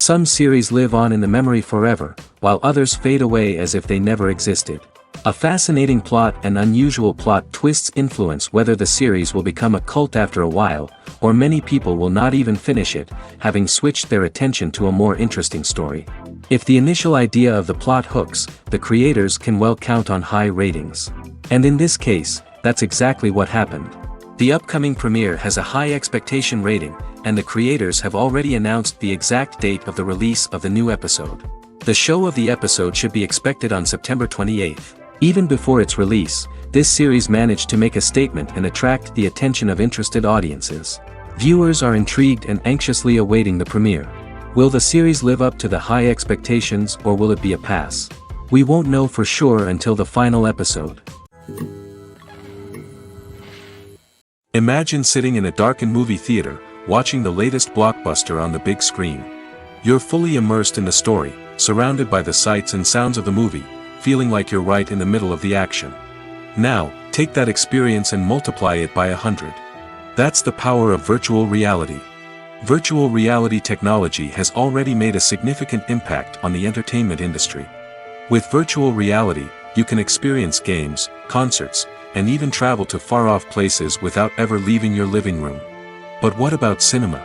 Some series live on in the memory forever, while others fade away as if they never existed. A fascinating plot and unusual plot twists influence whether the series will become a cult after a while, or many people will not even finish it, having switched their attention to a more interesting story. If the initial idea of the plot hooks, the creators can well count on high ratings. And in this case, that's exactly what happened. The upcoming premiere has a high expectation rating, and the creators have already announced the exact date of the release of the new episode. The show of the episode should be expected on September 28th. Even before its release, this series managed to make a statement and attract the attention of interested audiences. Viewers are intrigued and anxiously awaiting the premiere. Will the series live up to the high expectations, or will it be a pass? We won't know for sure until the final episode. Imagine sitting in a darkened movie theater, watching the latest blockbuster on the big screen. You're fully immersed in the story, surrounded by the sights and sounds of the movie, feeling like you're right in the middle of the action. Now, take that experience and multiply it by 100. That's the power of virtual reality. Virtual reality technology has already made a significant impact on the entertainment industry. With virtual reality, you can experience games, concerts, and even travel to far-off places without ever leaving your living room. But what about cinema?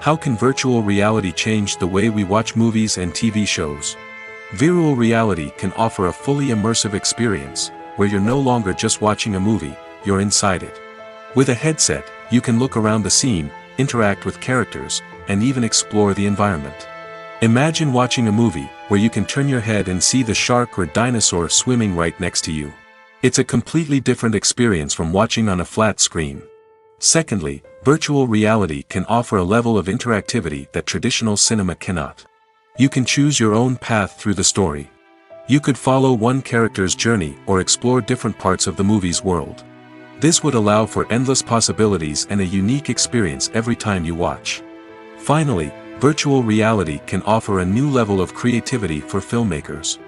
How can virtual reality change the way we watch movies and TV shows? Virtual reality can offer a fully immersive experience, where you're no longer just watching a movie, you're inside it. With a headset, you can look around the scene, interact with characters, and even explore the environment. Imagine watching a movie, where you can turn your head and see the shark or dinosaur swimming right next to you. It's a completely different experience from watching on a flat screen. Secondly, virtual reality can offer a level of interactivity that traditional cinema cannot. You can choose your own path through the story. You could follow one character's journey or explore different parts of the movie's world. This would allow for endless possibilities and a unique experience every time you watch. Finally, virtual reality can offer a new level of creativity for filmmakers.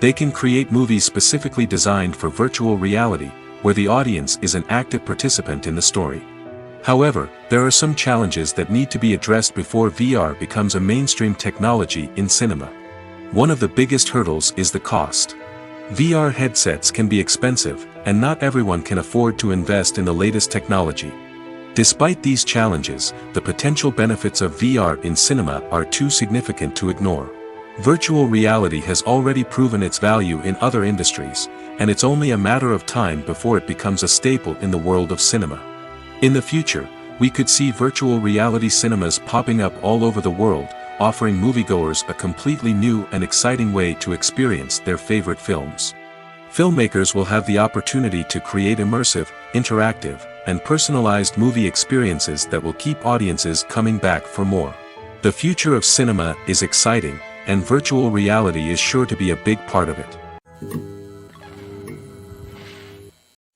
They can create movies specifically designed for virtual reality, where the audience is an active participant in the story. However, there are some challenges that need to be addressed before VR becomes a mainstream technology in cinema. One of the biggest hurdles is the cost. VR headsets can be expensive, and not everyone can afford to invest in the latest technology. Despite these challenges, the potential benefits of VR in cinema are too significant to ignore. Virtual reality has already proven its value in other industries, and it's only a matter of time before it becomes a staple in the world of cinema. In the future, we could see virtual reality cinemas popping up all over the world, offering moviegoers a completely new and exciting way to experience their favorite films. Filmmakers will have the opportunity to create immersive, interactive, and personalized movie experiences that will keep audiences coming back for more. The future of cinema is exciting, and virtual reality is sure to be a big part of it.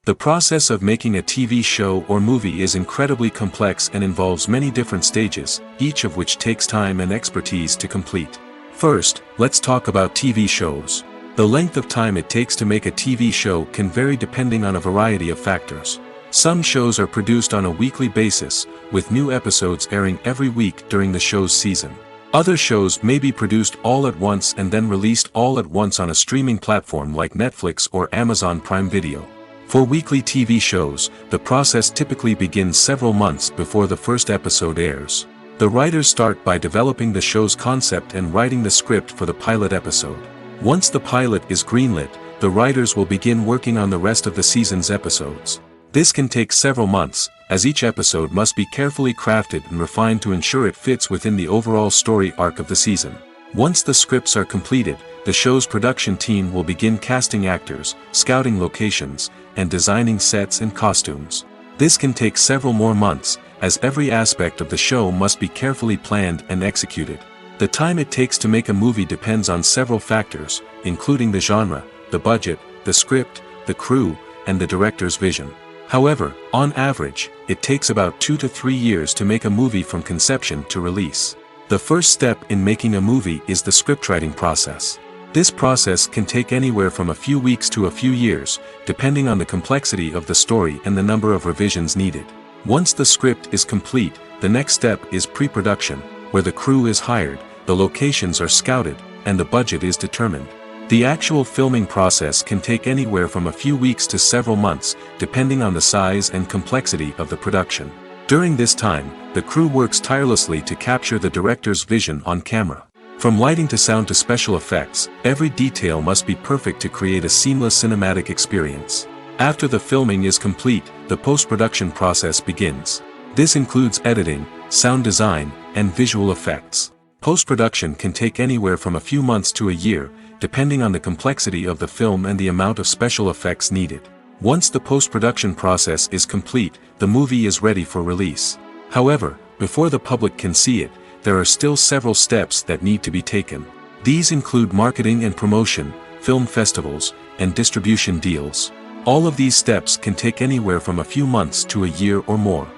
The process of making a TV show or movie is incredibly complex and involves many different stages, each of which takes time and expertise to complete. First, let's talk about TV shows. The length of time it takes to make a TV show can vary depending on a variety of factors. Some shows are produced on a weekly basis, with new episodes airing every week during the show's season. Other shows may be produced all at once and then released all at once on a streaming platform like Netflix or Amazon Prime Video. For weekly TV shows, the process typically begins several months before the first episode airs. The writers start by developing the show's concept and writing the script for the pilot episode. Once the pilot is greenlit, the writers will begin working on the rest of the season's episodes. This can take several months, as each episode must be carefully crafted and refined to ensure it fits within the overall story arc of the season. Once the scripts are completed, the show's production team will begin casting actors, scouting locations, and designing sets and costumes. This can take several more months, as every aspect of the show must be carefully planned and executed. The time it takes to make a movie depends on several factors, including the genre, the budget, the script, the crew, and the director's vision. However, on average, it takes about 2 to 3 years to make a movie from conception to release. The first step in making a movie is the scriptwriting process. This process can take anywhere from a few weeks to a few years, depending on the complexity of the story and the number of revisions needed. Once the script is complete, the next step is pre-production, where the crew is hired, the locations are scouted, and the budget is determined. The actual filming process can take anywhere from a few weeks to several months, depending on the size and complexity of the production. During this time, the crew works tirelessly to capture the director's vision on camera. From lighting to sound to special effects, every detail must be perfect to create a seamless cinematic experience. After the filming is complete, the post-production process begins. This includes editing, sound design, and visual effects. Post-production can take anywhere from a few months to a year, depending on the complexity of the film and the amount of special effects needed. Once the post-production process is complete, the movie is ready for release. However, before the public can see it, there are still several steps that need to be taken. These include marketing and promotion, film festivals, and distribution deals. All of these steps can take anywhere from a few months to a year or more.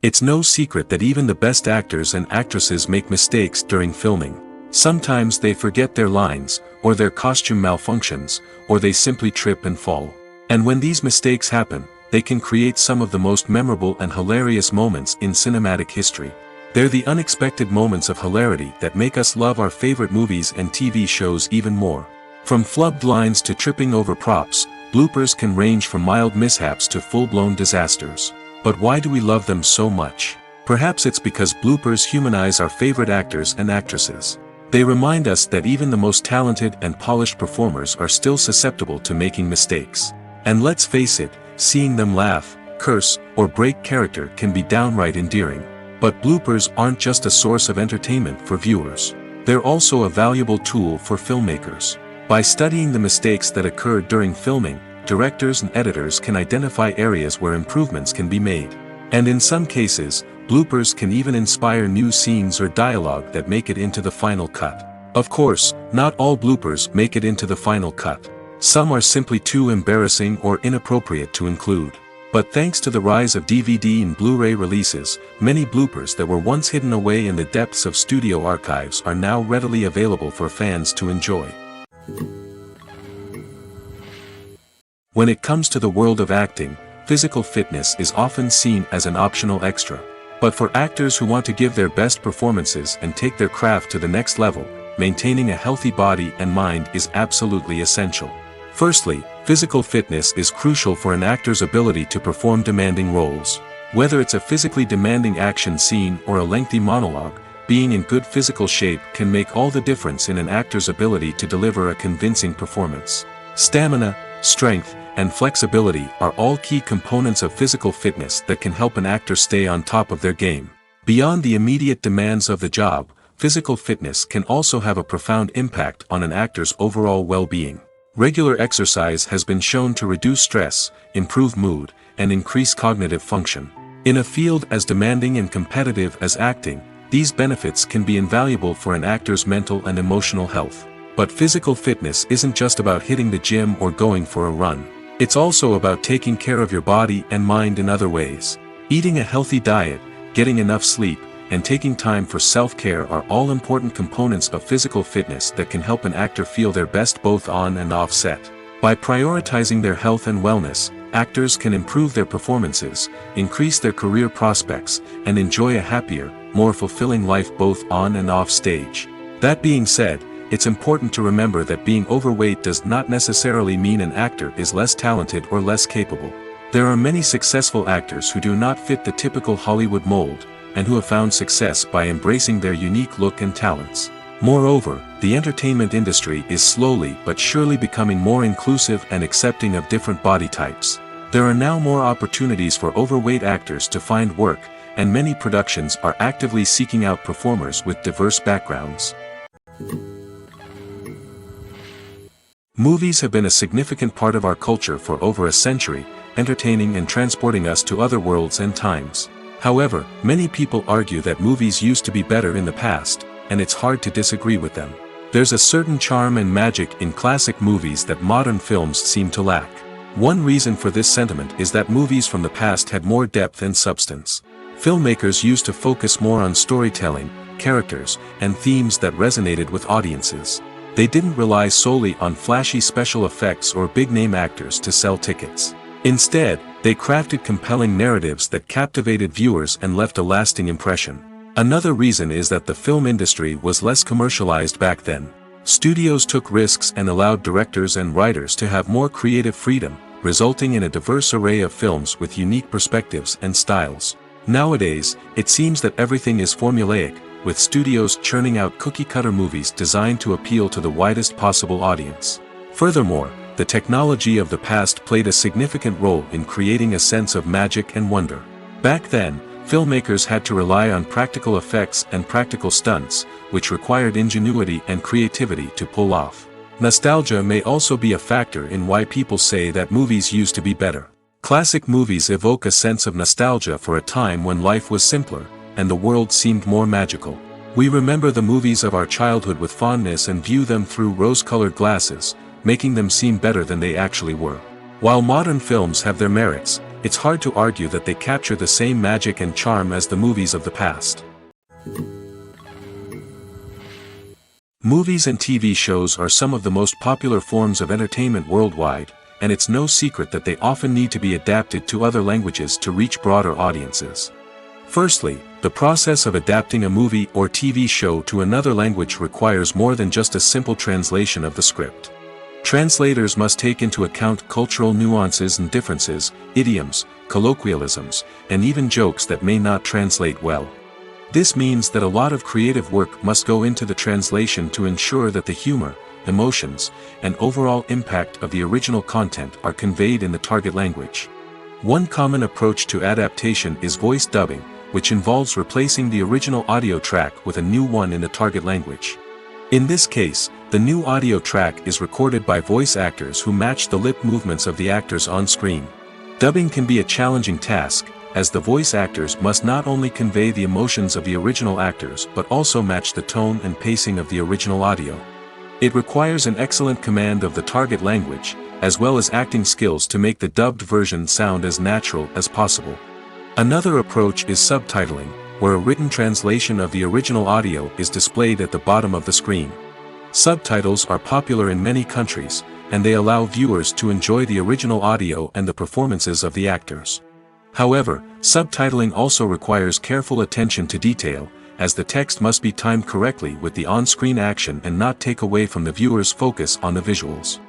It's no secret that even the best actors and actresses make mistakes during filming. Sometimes they forget their lines, or their costume malfunctions, or they simply trip and fall. And when these mistakes happen, they can create some of the most memorable and hilarious moments in cinematic history. They're the unexpected moments of hilarity that make us love our favorite movies and TV shows even more. From flubbed lines to tripping over props, bloopers can range from mild mishaps to full-blown disasters. But why do we love them so much? Perhaps it's because bloopers humanize our favorite actors and actresses. They remind us that even the most talented and polished performers are still susceptible to making mistakes. And let's face it, seeing them laugh, curse, or break character can be downright endearing. But bloopers aren't just a source of entertainment for viewers. They're also a valuable tool for filmmakers. By studying the mistakes that occurred during filming, directors and editors can identify areas where improvements can be made. And in some cases, bloopers can even inspire new scenes or dialogue that make it into the final cut. Of course, not all bloopers make it into the final cut. Some are simply too embarrassing or inappropriate to include. But thanks to the rise of DVD and Blu-ray releases, many bloopers that were once hidden away in the depths of studio archives are now readily available for fans to enjoy. When it comes to the world of acting, physical fitness is often seen as an optional extra. But for actors who want to give their best performances and take their craft to the next level, maintaining a healthy body and mind is absolutely essential. Firstly, physical fitness is crucial for an actor's ability to perform demanding roles. Whether it's a physically demanding action scene or a lengthy monologue, being in good physical shape can make all the difference in an actor's ability to deliver a convincing performance. Stamina, strength, and flexibility are all key components of physical fitness that can help an actor stay on top of their game. Beyond the immediate demands of the job, physical fitness can also have a profound impact on an actor's overall well-being. Regular exercise has been shown to reduce stress, improve mood, and increase cognitive function. In a field as demanding and competitive as acting, these benefits can be invaluable for an actor's mental and emotional health. But physical fitness isn't just about hitting the gym or going for a run. It's also about taking care of your body and mind in other ways. Eating a healthy diet, getting enough sleep, and taking time for self-care are all important components of physical fitness that can help an actor feel their best both on and off set. By prioritizing their health and wellness, actors can improve their performances, increase their career prospects, and enjoy a happier, more fulfilling life both on and off stage. That being said, it's important to remember that being overweight does not necessarily mean an actor is less talented or less capable. There are many successful actors who do not fit the typical Hollywood mold, and who have found success by embracing their unique look and talents. Moreover, the entertainment industry is slowly but surely becoming more inclusive and accepting of different body types. There are now more opportunities for overweight actors to find work, and many productions are actively seeking out performers with diverse backgrounds. Movies have been a significant part of our culture for over a century, entertaining and transporting us to other worlds and times. However, many people argue that movies used to be better in the past, and it's hard to disagree with them. There's a certain charm and magic in classic movies that modern films seem to lack. One reason for this sentiment is that movies from the past had more depth and substance. Filmmakers used to focus more on storytelling, characters, and themes that resonated with audiences. They didn't rely solely on flashy special effects or big-name actors to sell tickets. Instead, They crafted compelling narratives that captivated viewers and left a lasting impression. Another reason is that the film industry was less commercialized back then. Studios took risks and allowed directors and writers to have more creative freedom, resulting in a diverse array of films with unique perspectives and styles. Nowadays, it seems that everything is formulaic, with studios churning out cookie-cutter movies designed to appeal to the widest possible audience. Furthermore, the technology of the past played a significant role in creating a sense of magic and wonder. Back then, filmmakers had to rely on practical effects and practical stunts, which required ingenuity and creativity to pull off. Nostalgia may also be a factor in why people say that movies used to be better. Classic movies evoke a sense of nostalgia for a time when life was simpler, and the world seemed more magical. We remember the movies of our childhood with fondness and view them through rose-colored glasses, making them seem better than they actually were. While modern films have their merits, it's hard to argue that they capture the same magic and charm as the movies of the past. Movies and TV shows are some of the most popular forms of entertainment worldwide, and it's no secret that they often need to be adapted to other languages to reach broader audiences. Firstly, the process of adapting a movie or TV show to another language requires more than just a simple translation of the script. Translators must take into account cultural nuances and differences, idioms, colloquialisms, and even jokes that may not translate well. This means that a lot of creative work must go into the translation to ensure that the humor, emotions, and overall impact of the original content are conveyed in the target language. One common approach to adaptation is voice dubbing, which involves replacing the original audio track with a new one in the target language. In this case, the new audio track is recorded by voice actors who match the lip movements of the actors on screen. Dubbing can be a challenging task, as the voice actors must not only convey the emotions of the original actors but also match the tone and pacing of the original audio. It requires an excellent command of the target language, as well as acting skills to make the dubbed version sound as natural as possible. Another approach is subtitling, where a written translation of the original audio is displayed at the bottom of the screen. Subtitles are popular in many countries, and they allow viewers to enjoy the original audio and the performances of the actors. However, subtitling also requires careful attention to detail, as the text must be timed correctly with the on-screen action and not take away from the viewer's focus on the visuals.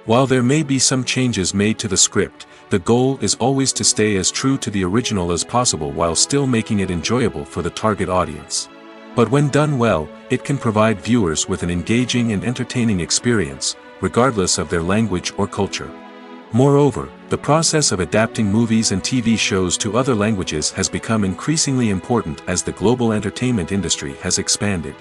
While there may be some changes made to the script, the goal is always to stay as true to the original as possible while still making it enjoyable for the target audience. But when done well, it can provide viewers with an engaging and entertaining experience, regardless of their language or culture. Moreover, the process of adapting movies and TV shows to other languages has become increasingly important as the global entertainment industry has expanded.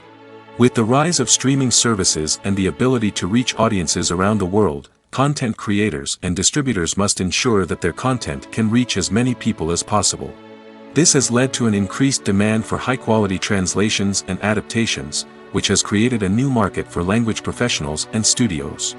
With the rise of streaming services and the ability to reach audiences around the world, content creators and distributors must ensure that their content can reach as many people as possible. This has led to an increased demand for high-quality translations and adaptations, which has created a new market for language professionals and studios.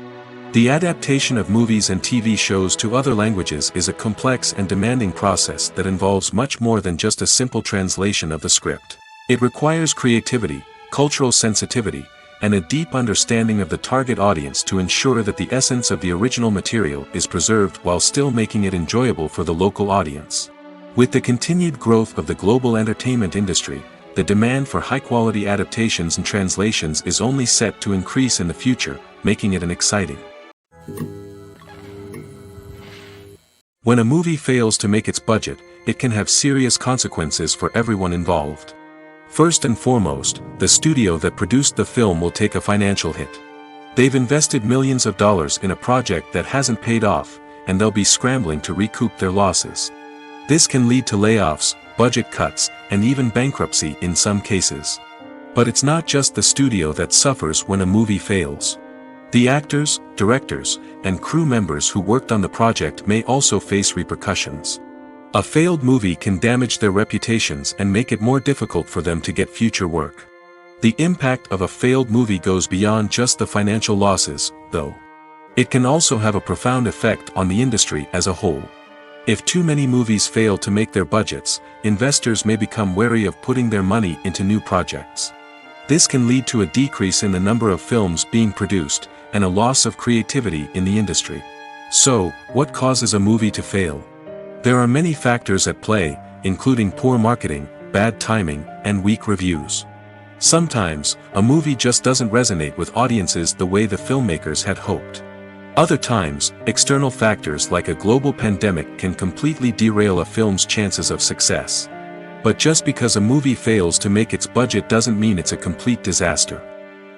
The adaptation of movies and TV shows to other languages is a complex and demanding process that involves much more than just a simple translation of the script. It requires creativity, cultural sensitivity, and a deep understanding of the target audience to ensure that the essence of the original material is preserved while still making it enjoyable for the local audience. With the continued growth of the global entertainment industry, the demand for high-quality adaptations and translations is only set to increase in the future, making it exciting. When a movie fails to make its budget, it can have serious consequences for everyone involved. First and foremost, the studio that produced the film will take a financial hit. They've invested millions of dollars in a project that hasn't paid off, and they'll be scrambling to recoup their losses. This can lead to layoffs, budget cuts, and even bankruptcy in some cases. But it's not just the studio that suffers when a movie fails. The actors, directors, and crew members who worked on the project may also face repercussions. A failed movie can damage their reputations and make it more difficult for them to get future work. The impact of a failed movie goes beyond just the financial losses, though. It can also have a profound effect on the industry as a whole. If too many movies fail to make their budgets, investors may become wary of putting their money into new projects. This can lead to a decrease in the number of films being produced, and a loss of creativity in the industry. So, what causes a movie to fail? There are many factors at play, including poor marketing, bad timing, and weak reviews. Sometimes, a movie just doesn't resonate with audiences the way the filmmakers had hoped. Other times, external factors like a global pandemic can completely derail a film's chances of success. But just because a movie fails to make its budget doesn't mean it's a complete disaster.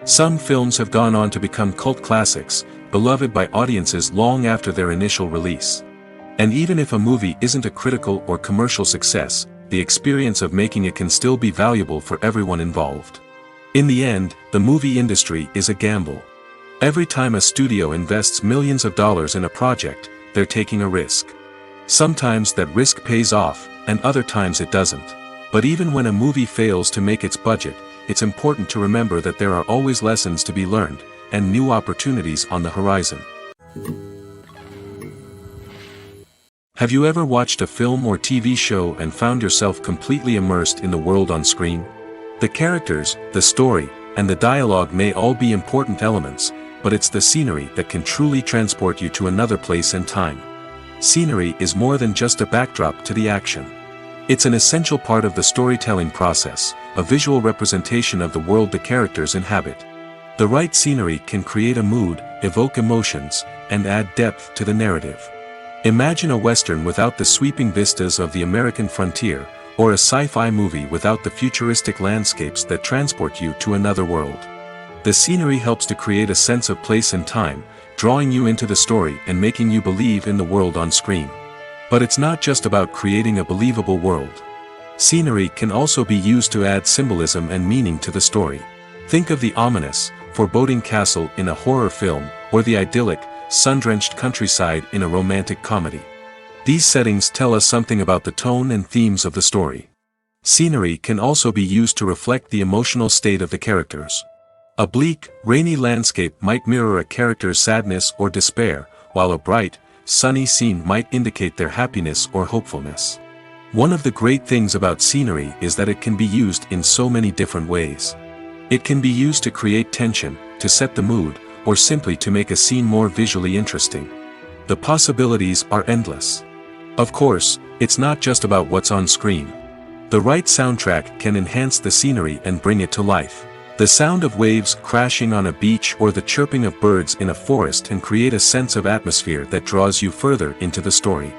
Some films have gone on to become cult classics, beloved by audiences long after their initial release. And even if a movie isn't a critical or commercial success, the experience of making it can still be valuable for everyone involved. In the end, the movie industry is a gamble. Every time a studio invests millions of dollars in a project, they're taking a risk. Sometimes that risk pays off, and other times it doesn't. But even when a movie fails to make its budget, it's important to remember that there are always lessons to be learned, and new opportunities on the horizon. Have you ever watched a film or TV show and found yourself completely immersed in the world on screen? The characters, the story, and the dialogue may all be important elements, but it's the scenery that can truly transport you to another place and time. Scenery is more than just a backdrop to the action. It's an essential part of the storytelling process, a visual representation of the world the characters inhabit. The right scenery can create a mood, evoke emotions, and add depth to the narrative. Imagine a Western without the sweeping vistas of the American frontier, or a sci-fi movie without the futuristic landscapes that transport you to another world. The scenery helps to create a sense of place and time, drawing you into the story and making you believe in the world on screen. But it's not just about creating a believable world. Scenery can also be used to add symbolism and meaning to the story. Think of the ominous, foreboding castle in a horror film, or the idyllic, sun-drenched countryside in a romantic comedy. These settings tell us something about the tone and themes of the story. Scenery can also be used to reflect the emotional state of the characters. A bleak, rainy landscape might mirror a character's sadness or despair, while a bright, sunny scene might indicate their happiness or hopefulness. One of the great things about scenery is that it can be used in so many different ways. It can be used to create tension, to set the mood, or simply to make a scene more visually interesting. The possibilities are endless. Of course, it's not just about what's on screen. The right soundtrack can enhance the scenery and bring it to life. The sound of waves crashing on a beach or the chirping of birds in a forest can create a sense of atmosphere that draws you further into the story.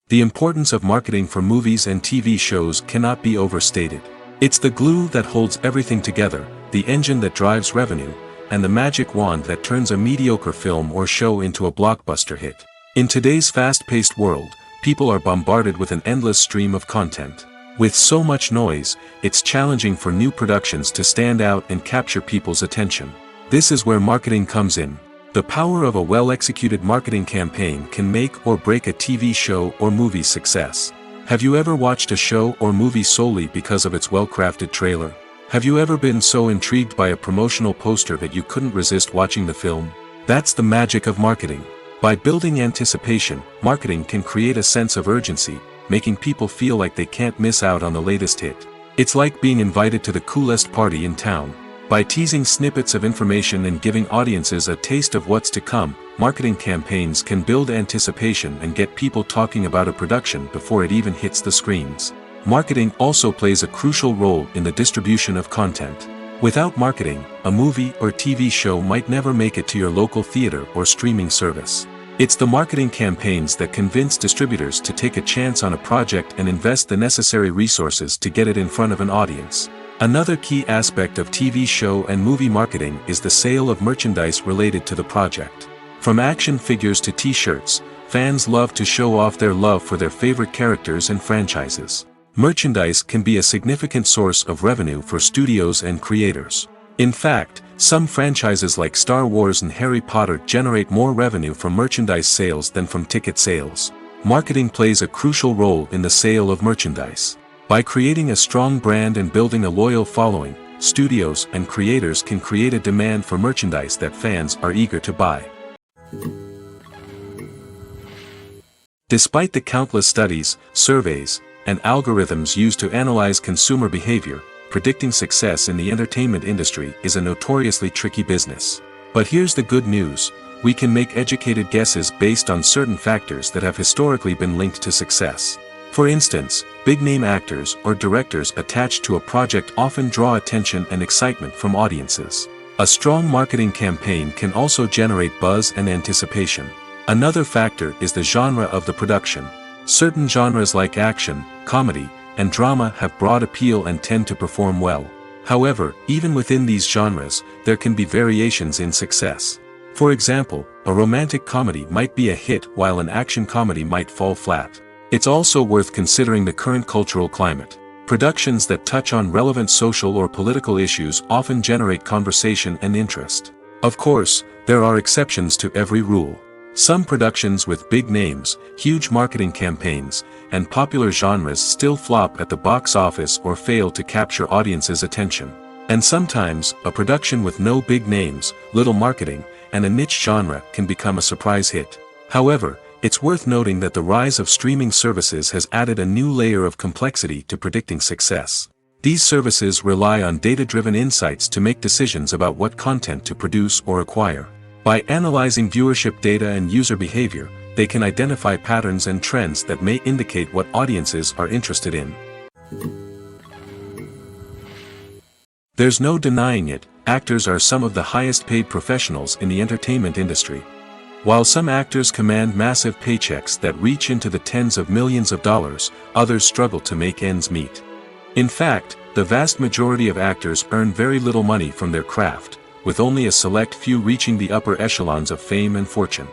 The importance of marketing for movies and TV shows cannot be overstated. It's the glue that holds everything together, the engine that drives revenue, and the magic wand that turns a mediocre film or show into a blockbuster hit. In today's fast-paced world, people are bombarded with an endless stream of content. With so much noise, it's challenging for new productions to stand out and capture people's attention. This is where marketing comes in. The power of a well-executed marketing campaign can make or break a TV show or movie's success. Have you ever watched a show or movie solely because of its well-crafted trailer? Have you ever been so intrigued by a promotional poster that you couldn't resist watching the film? That's the magic of marketing. By building anticipation, marketing can create a sense of urgency, making people feel like they can't miss out on the latest hit. It's like being invited to the coolest party in town. By teasing snippets of information and giving audiences a taste of what's to come, marketing campaigns can build anticipation and get people talking about a production before it even hits the screens. Marketing also plays a crucial role in the distribution of content. Without marketing, a movie or TV show might never make it to your local theater or streaming service. It's the marketing campaigns that convince distributors to take a chance on a project and invest the necessary resources to get it in front of an audience. Another key aspect of TV show and movie marketing is the sale of merchandise related to the project. From action figures to t-shirts, fans love to show off their love for their favorite characters and franchises. Merchandise can be a significant source of revenue for studios and creators. In fact, some franchises like Star Wars and Harry Potter generate more revenue from merchandise sales than from ticket sales. Marketing plays a crucial role in the sale of merchandise. By creating a strong brand and building a loyal following, studios and creators can create a demand for merchandise that fans are eager to buy. Despite the countless studies, surveys, and algorithms used to analyze consumer behavior, predicting success in the entertainment industry is a notoriously tricky business. But here's the good news: we can make educated guesses based on certain factors that have historically been linked to success. For instance, big-name actors or directors attached to a project often draw attention and excitement from audiences. A strong marketing campaign can also generate buzz and anticipation. Another factor is the genre of the production. Certain genres like action, comedy, and drama have broad appeal and tend to perform well. However, even within these genres, there can be variations in success. For example, a romantic comedy might be a hit while an action comedy might fall flat. It's also worth considering the current cultural climate. Productions that touch on relevant social or political issues often generate conversation and interest. Of course, there are exceptions to every rule. Some productions with big names, huge marketing campaigns, and popular genres still flop at the box office or fail to capture audiences' attention. And sometimes, a production with no big names, little marketing, and a niche genre can become a surprise hit. However, it's worth noting that the rise of streaming services has added a new layer of complexity to predicting success. These services rely on data-driven insights to make decisions about what content to produce or acquire. By analyzing viewership data and user behavior, they can identify patterns and trends that may indicate what audiences are interested in. There's no denying it, actors are some of the highest-paid professionals in the entertainment industry. While some actors command massive paychecks that reach into the tens of millions of dollars, others struggle to make ends meet. In fact, the vast majority of actors earn very little money from their craft, with only a select few reaching the upper echelons of fame and fortune.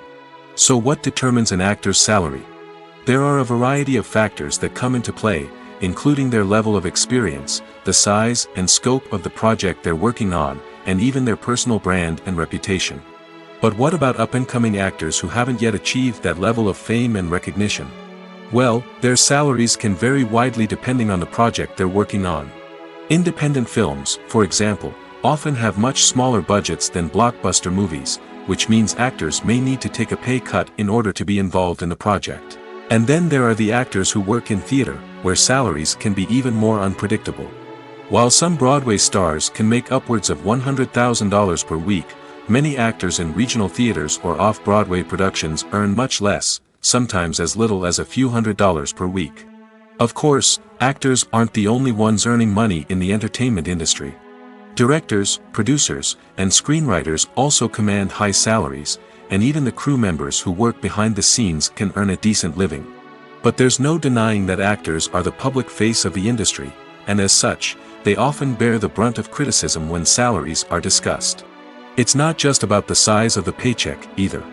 So what determines an actor's salary? There are a variety of factors that come into play, including their level of experience, the size and scope of the project they're working on, and even their personal brand and reputation. But what about up-and-coming actors who haven't yet achieved that level of fame and recognition? Well, their salaries can vary widely depending on the project they're working on. Independent films, for example, often have much smaller budgets than blockbuster movies, which means actors may need to take a pay cut in order to be involved in the project. And then there are the actors who work in theater, where salaries can be even more unpredictable. While some Broadway stars can make upwards of $100,000 per week, many actors in regional theaters or off-Broadway productions earn much less, sometimes as little as a few $100s per week. Of course, actors aren't the only ones earning money in the entertainment industry. Directors, producers, and screenwriters also command high salaries, and even the crew members who work behind the scenes can earn a decent living. But there's no denying that actors are the public face of the industry, and as such, they often bear the brunt of criticism when salaries are discussed. It's not just about the size of the paycheck, either.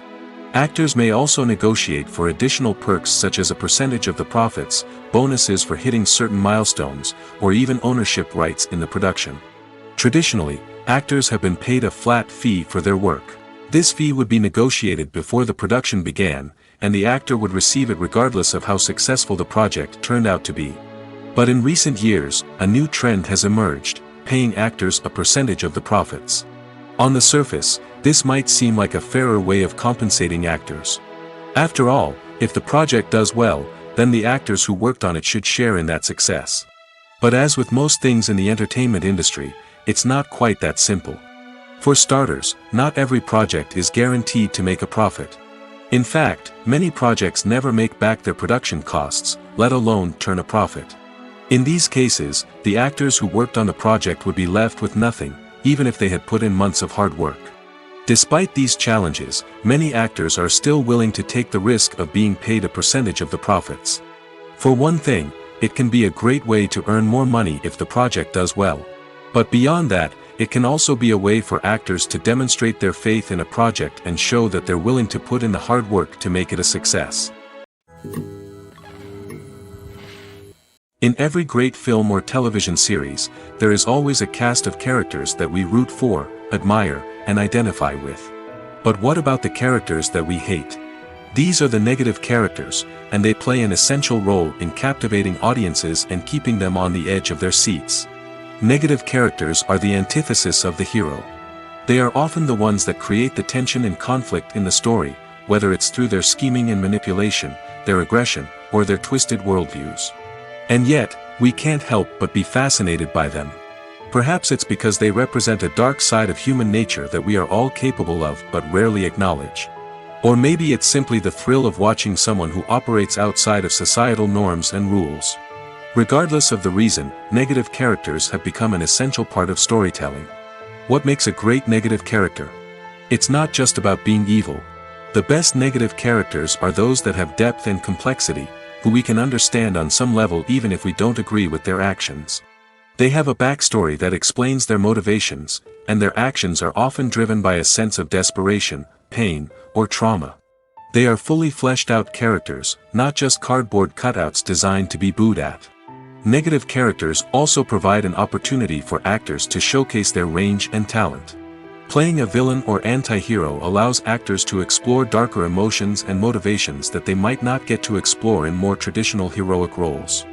Actors may also negotiate for additional perks such as a percentage of the profits, bonuses for hitting certain milestones, or even ownership rights in the production. Traditionally, actors have been paid a flat fee for their work. This fee would be negotiated before the production began, and the actor would receive it regardless of how successful the project turned out to be. But in recent years, a new trend has emerged, paying actors a percentage of the profits. On the surface, this might seem like a fairer way of compensating actors. After all, if the project does well, then the actors who worked on it should share in that success. But as with most things in the entertainment industry, it's not quite that simple. For starters, not every project is guaranteed to make a profit. In fact, many projects never make back their production costs, let alone turn a profit. In these cases, the actors who worked on the project would be left with nothing, even if they had put in months of hard work. Despite these challenges, many actors are still willing to take the risk of being paid a percentage of the profits. For one thing, it can be a great way to earn more money if the project does well. But beyond that, it can also be a way for actors to demonstrate their faith in a project and show that they're willing to put in the hard work to make it a success. In every great film or television series, there is always a cast of characters that we root for, admire, and identify with. But what about the characters that we hate? These are the negative characters, and they play an essential role in captivating audiences and keeping them on the edge of their seats. Negative characters are the antithesis of the hero. They are often the ones that create the tension and conflict in the story, whether it's through their scheming and manipulation, their aggression, or their twisted worldviews. And yet, we can't help but be fascinated by them. Perhaps it's because they represent a dark side of human nature that we are all capable of but rarely acknowledge. Or maybe it's simply the thrill of watching someone who operates outside of societal norms and rules. Regardless of the reason, negative characters have become an essential part of storytelling. What makes a great negative character? It's not just about being evil. The best negative characters are those that have depth and complexity, who we can understand on some level even if we don't agree with their actions. They have a backstory that explains their motivations, and their actions are often driven by a sense of desperation, pain, or trauma. They are fully fleshed out characters, not just cardboard cutouts designed to be booed at. Negative characters also provide an opportunity for actors to showcase their range and talent. Playing a villain or anti-hero allows actors to explore darker emotions and motivations that they might not get to explore in more traditional heroic roles.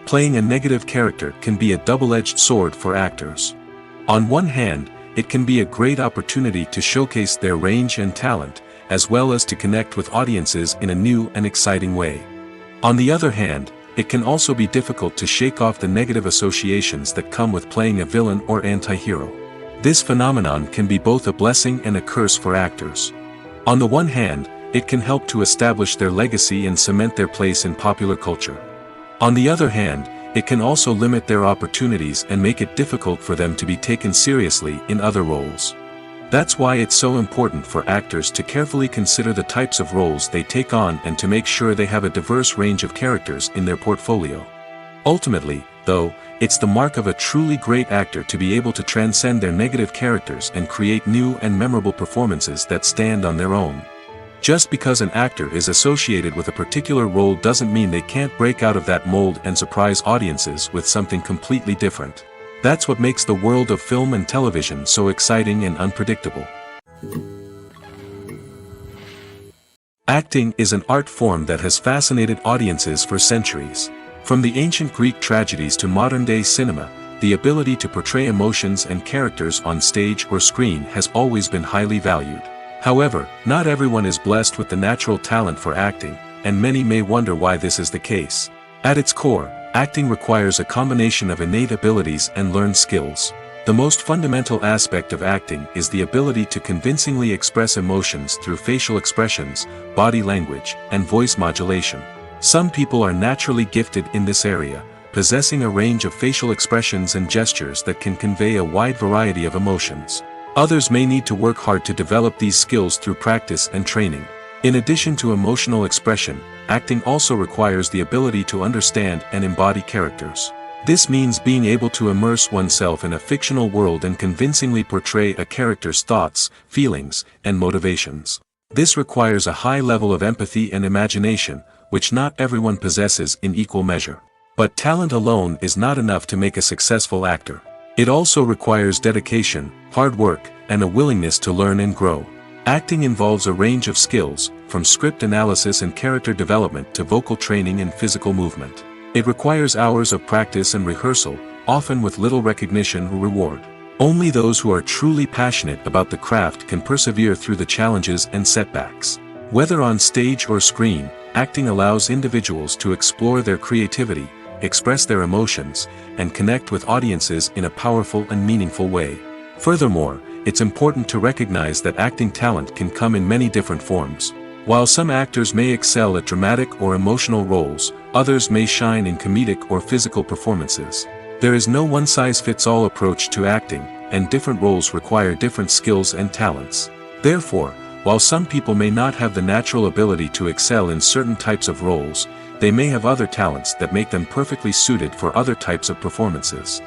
Playing a negative character can be a double-edged sword for actors. On one hand, it can be a great opportunity to showcase their range and talent, as well as to connect with audiences in a new and exciting way. On the other hand, it can also be difficult to shake off the negative associations that come with playing a villain or anti-hero. This phenomenon can be both a blessing and a curse for actors. On the one hand, it can help to establish their legacy and cement their place in popular culture. On the other hand, it can also limit their opportunities and make it difficult for them to be taken seriously in other roles. That's why it's so important for actors to carefully consider the types of roles they take on and to make sure they have a diverse range of characters in their portfolio. Ultimately, though, it's the mark of a truly great actor to be able to transcend their negative characters and create new and memorable performances that stand on their own. Just because an actor is associated with a particular role doesn't mean they can't break out of that mold and surprise audiences with something completely different. That's what makes the world of film and television so exciting and unpredictable. Acting is an art form that has fascinated audiences for centuries. From the ancient Greek tragedies to modern-day cinema, the ability to portray emotions and characters on stage or screen has always been highly valued. However, not everyone is blessed with the natural talent for acting, and many may wonder why this is the case. At its core, acting requires a combination of innate abilities and learned skills. The most fundamental aspect of acting is the ability to convincingly express emotions through facial expressions, body language, and voice modulation. Some people are naturally gifted in this area, possessing a range of facial expressions and gestures that can convey a wide variety of emotions. Others may need to work hard to develop these skills through practice and training. In addition to emotional expression, acting also requires the ability to understand and embody characters. This means being able to immerse oneself in a fictional world and convincingly portray a character's thoughts, feelings, and motivations. This requires a high level of empathy and imagination, which not everyone possesses in equal measure. But talent alone is not enough to make a successful actor. It also requires dedication, hard work, and a willingness to learn and grow. Acting involves a range of skills, from script analysis and character development to vocal training and physical movement. It requires hours of practice and rehearsal, often with little recognition or reward. Only those who are truly passionate about the craft can persevere through the challenges and setbacks. Whether on stage or screen, acting allows individuals to explore their creativity, express their emotions, and connect with audiences in a powerful and meaningful way. Furthermore, it's important to recognize that acting talent can come in many different forms. While some actors may excel at dramatic or emotional roles, others may shine in comedic or physical performances. There is no one-size-fits-all approach to acting, and different roles require different skills and talents. Therefore, while some people may not have the natural ability to excel in certain types of roles, they may have other talents that make them perfectly suited for other types of performances.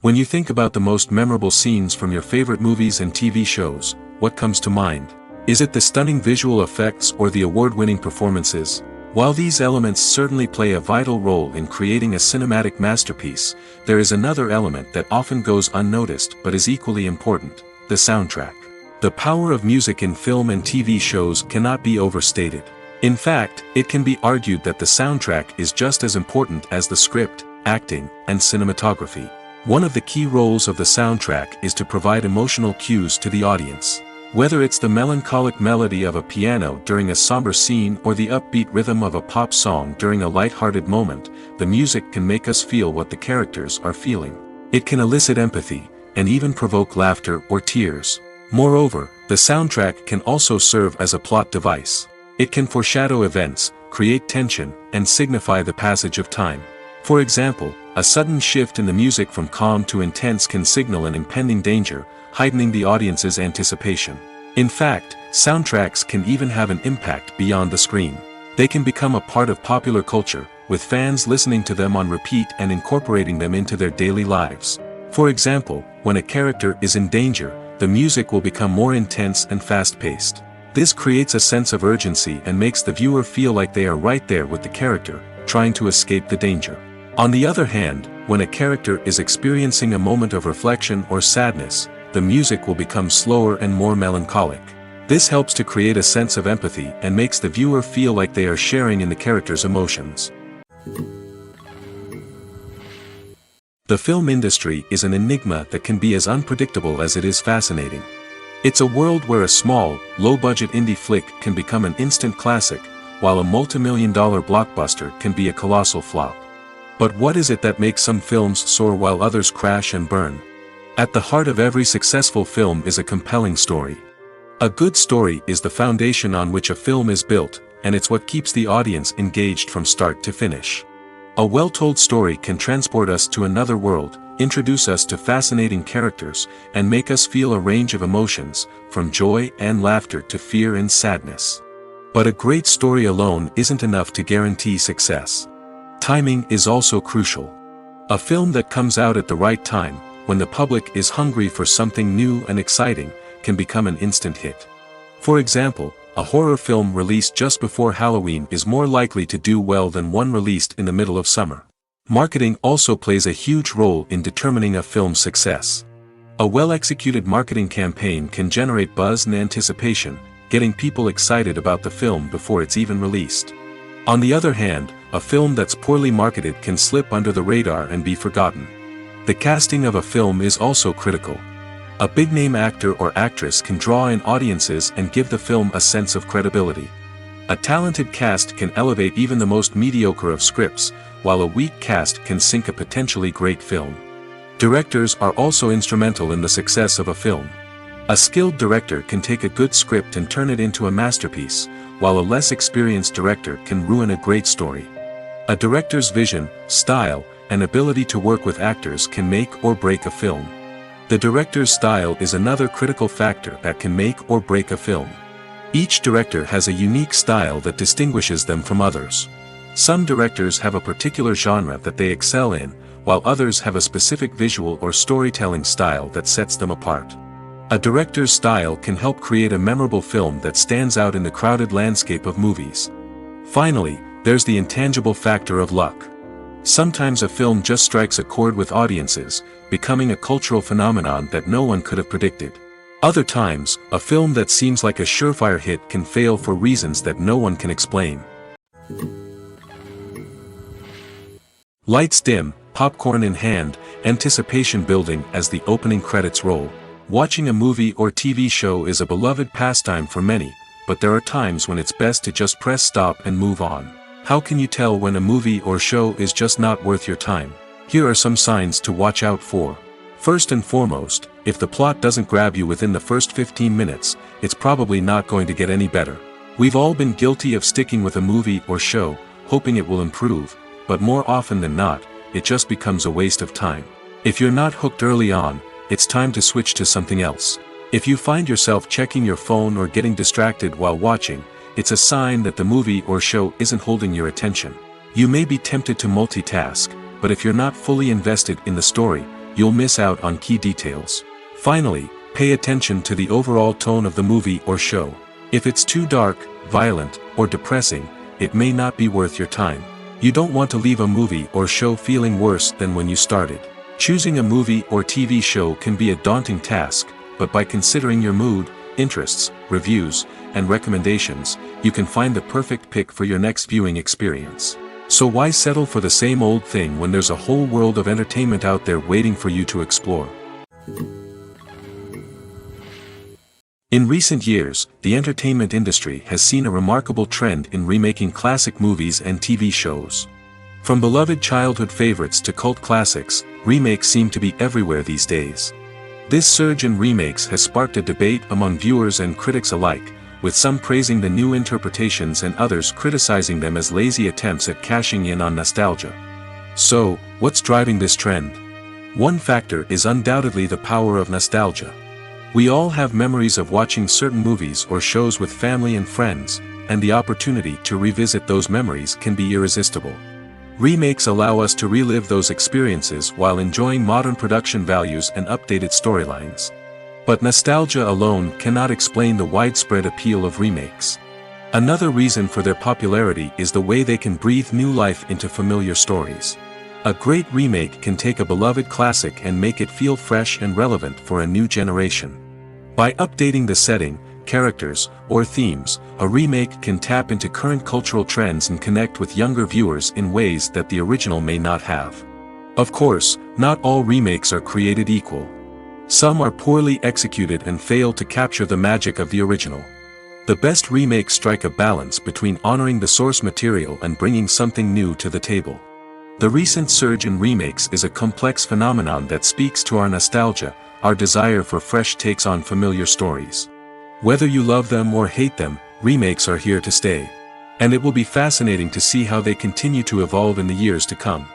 When you think about the most memorable scenes from your favorite movies and TV shows, what comes to mind? Is it the stunning visual effects or the award-winning performances? While these elements certainly play a vital role in creating a cinematic masterpiece, there is another element that often goes unnoticed but is equally important: the soundtrack. The power of music in film and TV shows cannot be overstated. In fact, it can be argued that the soundtrack is just as important as the script, acting, and cinematography. One of the key roles of the soundtrack is to provide emotional cues to the audience. Whether it's the melancholic melody of a piano during a somber scene or the upbeat rhythm of a pop song during a light-hearted moment, the music can make us feel what the characters are feeling. It can elicit empathy, and even provoke laughter or tears. Moreover, the soundtrack can also serve as a plot device. It can foreshadow events, create tension, and signify the passage of time. For example, a sudden shift in the music from calm to intense can signal an impending danger, heightening the audience's anticipation. In fact, soundtracks can even have an impact beyond the screen. They can become a part of popular culture, with fans listening to them on repeat and incorporating them into their daily lives. For example, when a character is in danger, the music will become more intense and fast-paced. This creates a sense of urgency and makes the viewer feel like they are right there with the character, trying to escape the danger. On the other hand, when a character is experiencing a moment of reflection or sadness, the music will become slower and more melancholic. This helps to create a sense of empathy and makes the viewer feel like they are sharing in the character's emotions. The film industry is an enigma that can be as unpredictable as it is fascinating. It's a world where a small, low-budget indie flick can become an instant classic, while a multi-million-dollar blockbuster can be a colossal flop. But what is it that makes some films soar while others crash and burn? At the heart of every successful film is a compelling story. A good story is the foundation on which a film is built, and it's what keeps the audience engaged from start to finish. A well-told story can transport us to another world, introduce us to fascinating characters, and make us feel a range of emotions, from joy and laughter to fear and sadness. But a great story alone isn't enough to guarantee success. Timing is also crucial. A film that comes out at the right time, when the public is hungry for something new and exciting, can become an instant hit. For example, a horror film released just before Halloween is more likely to do well than one released in the middle of summer. Marketing also plays a huge role in determining a film's success. A well-executed marketing campaign can generate buzz and anticipation, getting people excited about the film before it's even released. On the other hand, a film that's poorly marketed can slip under the radar and be forgotten. The casting of a film is also critical. A big-name actor or actress can draw in audiences and give the film a sense of credibility. A talented cast can elevate even the most mediocre of scripts, while a weak cast can sink a potentially great film. Directors are also instrumental in the success of a film. A skilled director can take a good script and turn it into a masterpiece, while a less experienced director can ruin a great story. A director's vision, style, and ability to work with actors can make or break a film. The director's style is another critical factor that can make or break a film. Each director has a unique style that distinguishes them from others. Some directors have a particular genre that they excel in, while others have a specific visual or storytelling style that sets them apart. A director's style can help create a memorable film that stands out in the crowded landscape of movies. Finally, there's the intangible factor of luck. Sometimes a film just strikes a chord with audiences, becoming a cultural phenomenon that no one could have predicted. Other times, a film that seems like a surefire hit can fail for reasons that no one can explain. Lights dim, popcorn in hand, anticipation building as the opening credits roll. Watching a movie or TV show is a beloved pastime for many, but there are times when it's best to just press stop and move on. How can you tell when a movie or show is just not worth your time? Here are some signs to watch out for. First and foremost, if the plot doesn't grab you within the first 15 minutes, it's probably not going to get any better. We've all been guilty of sticking with a movie or show, hoping it will improve, but more often than not, it just becomes a waste of time. If you're not hooked early on, it's time to switch to something else. If you find yourself checking your phone or getting distracted while watching, it's a sign that the movie or show isn't holding your attention. You may be tempted to multitask, but if you're not fully invested in the story, you'll miss out on key details. Finally, pay attention to the overall tone of the movie or show. If it's too dark, violent, or depressing, it may not be worth your time. You don't want to leave a movie or show feeling worse than when you started. Choosing a movie or TV show can be a daunting task, but by considering your mood, interests, reviews, and recommendations, you can find the perfect pick for your next viewing experience. So why settle for the same old thing when there's a whole world of entertainment out there waiting for you to explore? In recent years, the entertainment industry has seen a remarkable trend in remaking classic movies and TV shows. From beloved childhood favorites to cult classics, remakes seem to be everywhere these days. This surge in remakes has sparked a debate among viewers and critics alike, with some praising the new interpretations and others criticizing them as lazy attempts at cashing in on nostalgia. So, what's driving this trend? One factor is undoubtedly the power of nostalgia. We all have memories of watching certain movies or shows with family and friends, and the opportunity to revisit those memories can be irresistible. Remakes allow us to relive those experiences while enjoying modern production values and updated storylines. But nostalgia alone cannot explain the widespread appeal of remakes. Another reason for their popularity is the way they can breathe new life into familiar stories. A great remake can take a beloved classic and make it feel fresh and relevant for a new generation. By updating the setting, characters, or themes, a remake can tap into current cultural trends and connect with younger viewers in ways that the original may not have. Of course, not all remakes are created equal. Some are poorly executed and fail to capture the magic of the original. The best remakes strike a balance between honoring the source material and bringing something new to the table. The recent surge in remakes is a complex phenomenon that speaks to our nostalgia, our desire for fresh takes on familiar stories. Whether you love them or hate them, remakes are here to stay. And it will be fascinating to see how they continue to evolve in the years to come.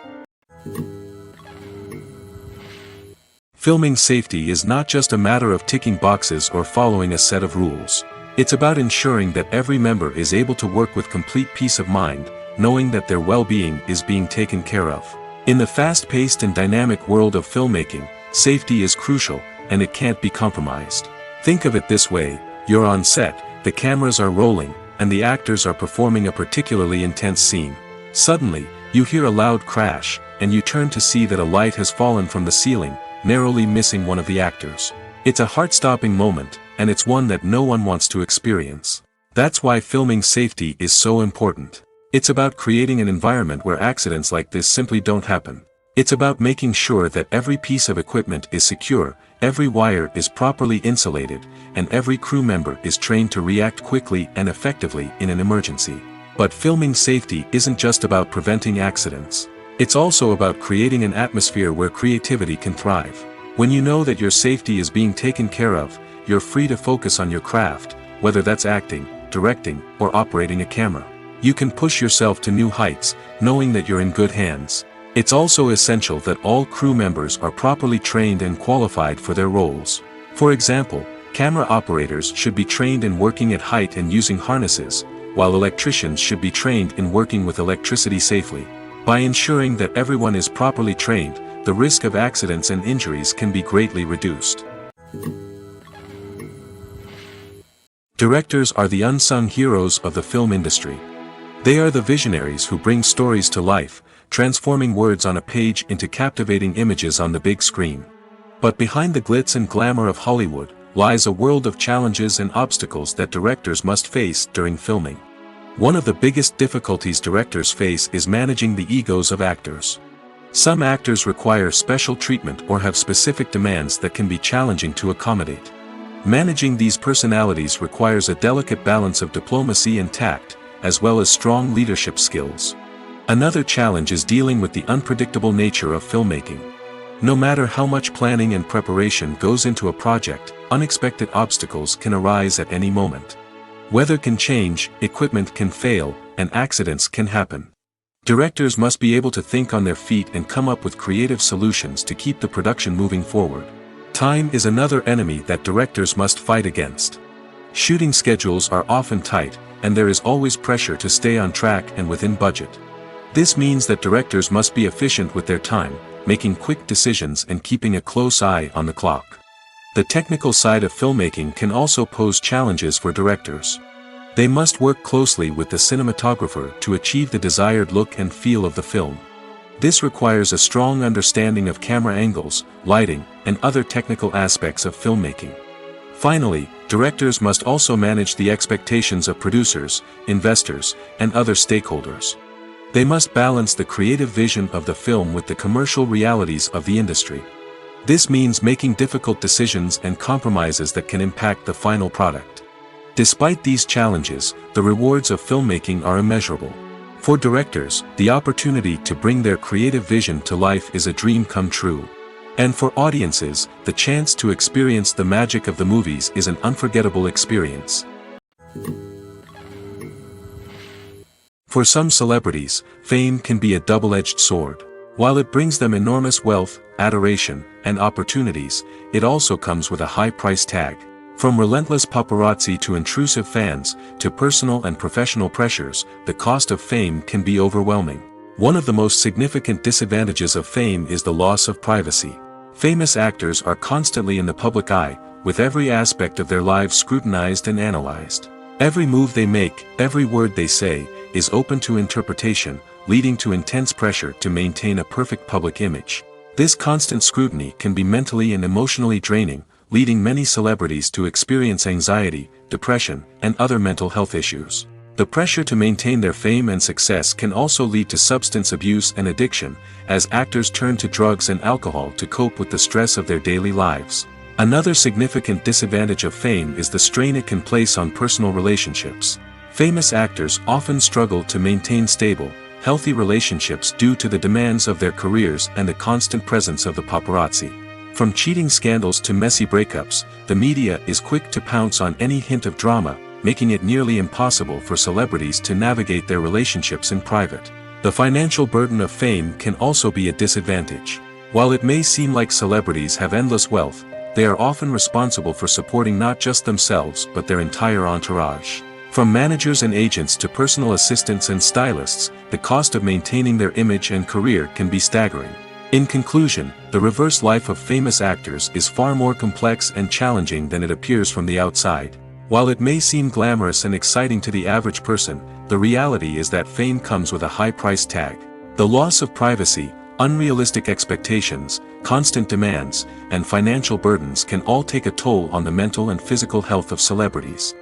Filming safety is not just a matter of ticking boxes or following a set of rules. It's about ensuring that every member is able to work with complete peace of mind, knowing that their well-being is being taken care of. In the fast-paced and dynamic world of filmmaking, safety is crucial, and it can't be compromised. Think of it this way: you're on set, the cameras are rolling, and the actors are performing a particularly intense scene. Suddenly, you hear a loud crash, and you turn to see that a light has fallen from the ceiling, narrowly missing one of the actors. It's a heart-stopping moment, and it's one that no one wants to experience. That's why filming safety is so important. It's about creating an environment where accidents like this simply don't happen. It's about making sure that every piece of equipment is secure, every wire is properly insulated, and every crew member is trained to react quickly and effectively in an emergency. But filming safety isn't just about preventing accidents. It's also about creating an atmosphere where creativity can thrive. When you know that your safety is being taken care of, you're free to focus on your craft, whether that's acting, directing, or operating a camera. You can push yourself to new heights, knowing that you're in good hands. It's also essential that all crew members are properly trained and qualified for their roles. For example, camera operators should be trained in working at height and using harnesses, while electricians should be trained in working with electricity safely. By ensuring that everyone is properly trained, the risk of accidents and injuries can be greatly reduced. Directors are the unsung heroes of the film industry. They are the visionaries who bring stories to life, transforming words on a page into captivating images on the big screen. But behind the glitz and glamour of Hollywood lies a world of challenges and obstacles that directors must face during filming. One of the biggest difficulties directors face is managing the egos of actors. Some actors require special treatment or have specific demands that can be challenging to accommodate. Managing these personalities requires a delicate balance of diplomacy and tact, as well as strong leadership skills. Another challenge is dealing with the unpredictable nature of filmmaking. No matter how much planning and preparation goes into a project, unexpected obstacles can arise at any moment. Weather can change, equipment can fail, and accidents can happen. Directors must be able to think on their feet and come up with creative solutions to keep the production moving forward. Time is another enemy that directors must fight against. Shooting schedules are often tight, and there is always pressure to stay on track and within budget. This means that directors must be efficient with their time, making quick decisions and keeping a close eye on the clock. The technical side of filmmaking can also pose challenges for directors. They must work closely with the cinematographer to achieve the desired look and feel of the film. This requires a strong understanding of camera angles, lighting, and other technical aspects of filmmaking. Finally, directors must also manage the expectations of producers, investors, and other stakeholders. They must balance the creative vision of the film with the commercial realities of the industry. This means making difficult decisions and compromises that can impact the final product. Despite these challenges, the rewards of filmmaking are immeasurable. For directors, the opportunity to bring their creative vision to life is a dream come true. And for audiences, the chance to experience the magic of the movies is an unforgettable experience. For some celebrities, fame can be a double-edged sword. While it brings them enormous wealth, adoration, and opportunities, it also comes with a high price tag. From relentless paparazzi to intrusive fans, to personal and professional pressures, the cost of fame can be overwhelming. One of the most significant disadvantages of fame is the loss of privacy. Famous actors are constantly in the public eye, with every aspect of their lives scrutinized and analyzed. Every move they make, every word they say, is open to interpretation, leading to intense pressure to maintain a perfect public image. This constant scrutiny can be mentally and emotionally draining, leading many celebrities to experience anxiety, depression, and other mental health issues. The pressure to maintain their fame and success can also lead to substance abuse and addiction, as actors turn to drugs and alcohol to cope with the stress of their daily lives. Another significant disadvantage of fame is the strain it can place on personal relationships. Famous actors often struggle to maintain stable, healthy relationships due to the demands of their careers and the constant presence of the paparazzi. From cheating scandals to messy breakups, the media is quick to pounce on any hint of drama, making it nearly impossible for celebrities to navigate their relationships in private. The financial burden of fame can also be a disadvantage. While it may seem like celebrities have endless wealth, they are often responsible for supporting not just themselves but their entire entourage. From managers and agents to personal assistants and stylists, the cost of maintaining their image and career can be staggering. In conclusion, the reverse life of famous actors is far more complex and challenging than it appears from the outside. While it may seem glamorous and exciting to the average person, the reality is that fame comes with a high price tag. The loss of privacy, unrealistic expectations, constant demands, and financial burdens can all take a toll on the mental and physical health of celebrities.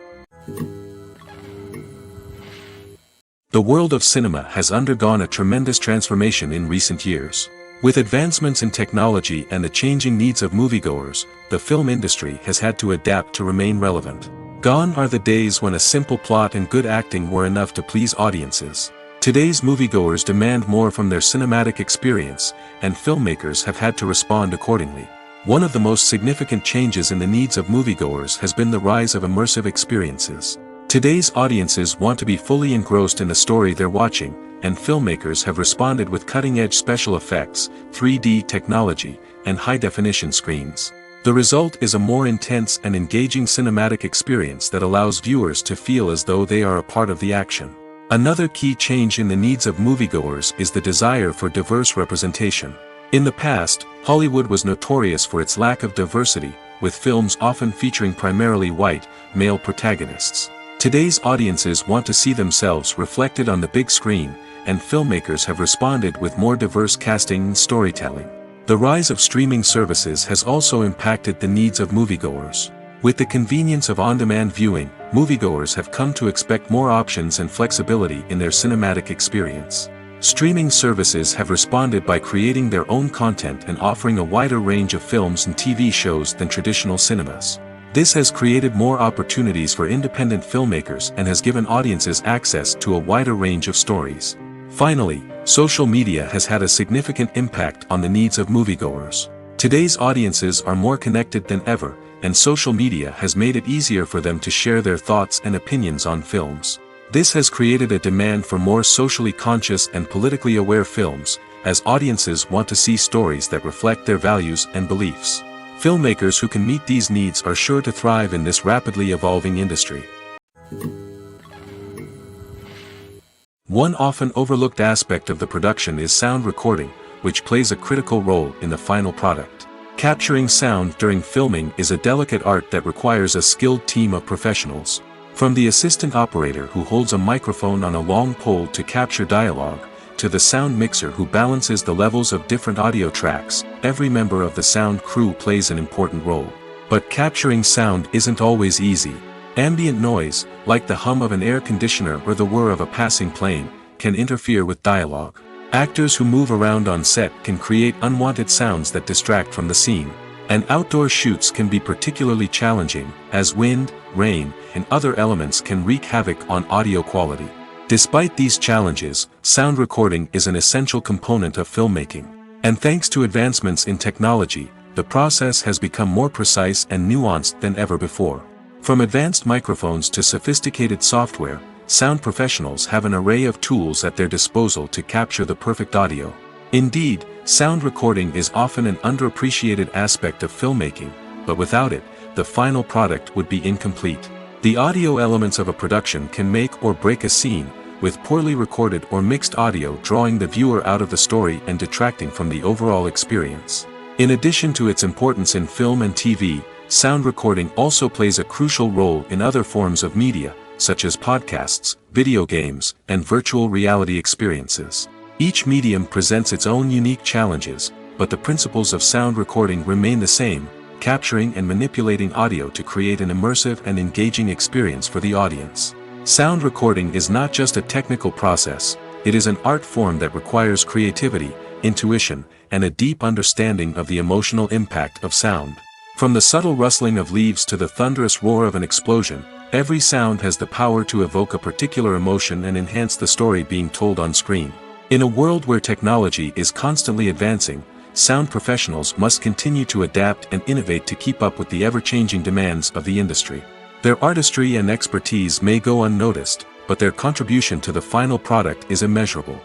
The world of cinema has undergone a tremendous transformation in recent years. With advancements in technology and the changing needs of moviegoers, the film industry has had to adapt to remain relevant. Gone are the days when a simple plot and good acting were enough to please audiences. Today's moviegoers demand more from their cinematic experience, and filmmakers have had to respond accordingly. One of the most significant changes in the needs of moviegoers has been the rise of immersive experiences. Today's audiences want to be fully engrossed in the story they're watching, and filmmakers have responded with cutting-edge special effects, 3D technology, and high-definition screens. The result is a more intense and engaging cinematic experience that allows viewers to feel as though they are a part of the action. Another key change in the needs of moviegoers is the desire for diverse representation. In the past, Hollywood was notorious for its lack of diversity, with films often featuring primarily white, male protagonists. Today's audiences want to see themselves reflected on the big screen, and filmmakers have responded with more diverse casting and storytelling. The rise of streaming services has also impacted the needs of moviegoers. With the convenience of on-demand viewing, moviegoers have come to expect more options and flexibility in their cinematic experience. Streaming services have responded by creating their own content and offering a wider range of films and TV shows than traditional cinemas. This has created more opportunities for independent filmmakers and has given audiences access to a wider range of stories. Finally, social media has had a significant impact on the needs of moviegoers. Today's audiences are more connected than ever, and social media has made it easier for them to share their thoughts and opinions on films. This has created a demand for more socially conscious and politically aware films, as audiences want to see stories that reflect their values and beliefs. Filmmakers who can meet these needs are sure to thrive in this rapidly evolving industry. One often overlooked aspect of the production is sound recording, which plays a critical role in the final product. Capturing sound during filming is a delicate art that requires a skilled team of professionals. From the assistant operator who holds a microphone on a long pole to capture dialogue, to the sound mixer who balances the levels of different audio tracks, every member of the sound crew plays an important role. But capturing sound isn't always easy. Ambient noise, like the hum of an air conditioner or the whir of a passing plane, can interfere with dialogue. Actors who move around on set can create unwanted sounds that distract from the scene. And outdoor shoots can be particularly challenging, as wind, rain, and other elements can wreak havoc on audio quality. Despite these challenges, sound recording is an essential component of filmmaking. And thanks to advancements in technology, the process has become more precise and nuanced than ever before. From advanced microphones to sophisticated software, sound professionals have an array of tools at their disposal to capture the perfect audio. Indeed, sound recording is often an underappreciated aspect of filmmaking, but without it, the final product would be incomplete. The audio elements of a production can make or break a scene, with poorly recorded or mixed audio drawing the viewer out of the story and detracting from the overall experience. In addition to its importance in film and TV, sound recording also plays a crucial role in other forms of media, such as podcasts, video games, and virtual reality experiences. Each medium presents its own unique challenges, but the principles of sound recording remain the same, capturing and manipulating audio to create an immersive and engaging experience for the audience. Sound recording is not just a technical process, it is an art form that requires creativity, intuition, and a deep understanding of the emotional impact of sound. From the subtle rustling of leaves to the thunderous roar of an explosion, every sound has the power to evoke a particular emotion and enhance the story being told on screen. In a world where technology is constantly advancing, sound professionals must continue to adapt and innovate to keep up with the ever-changing demands of the industry. Their artistry and expertise may go unnoticed, but their contribution to the final product is immeasurable.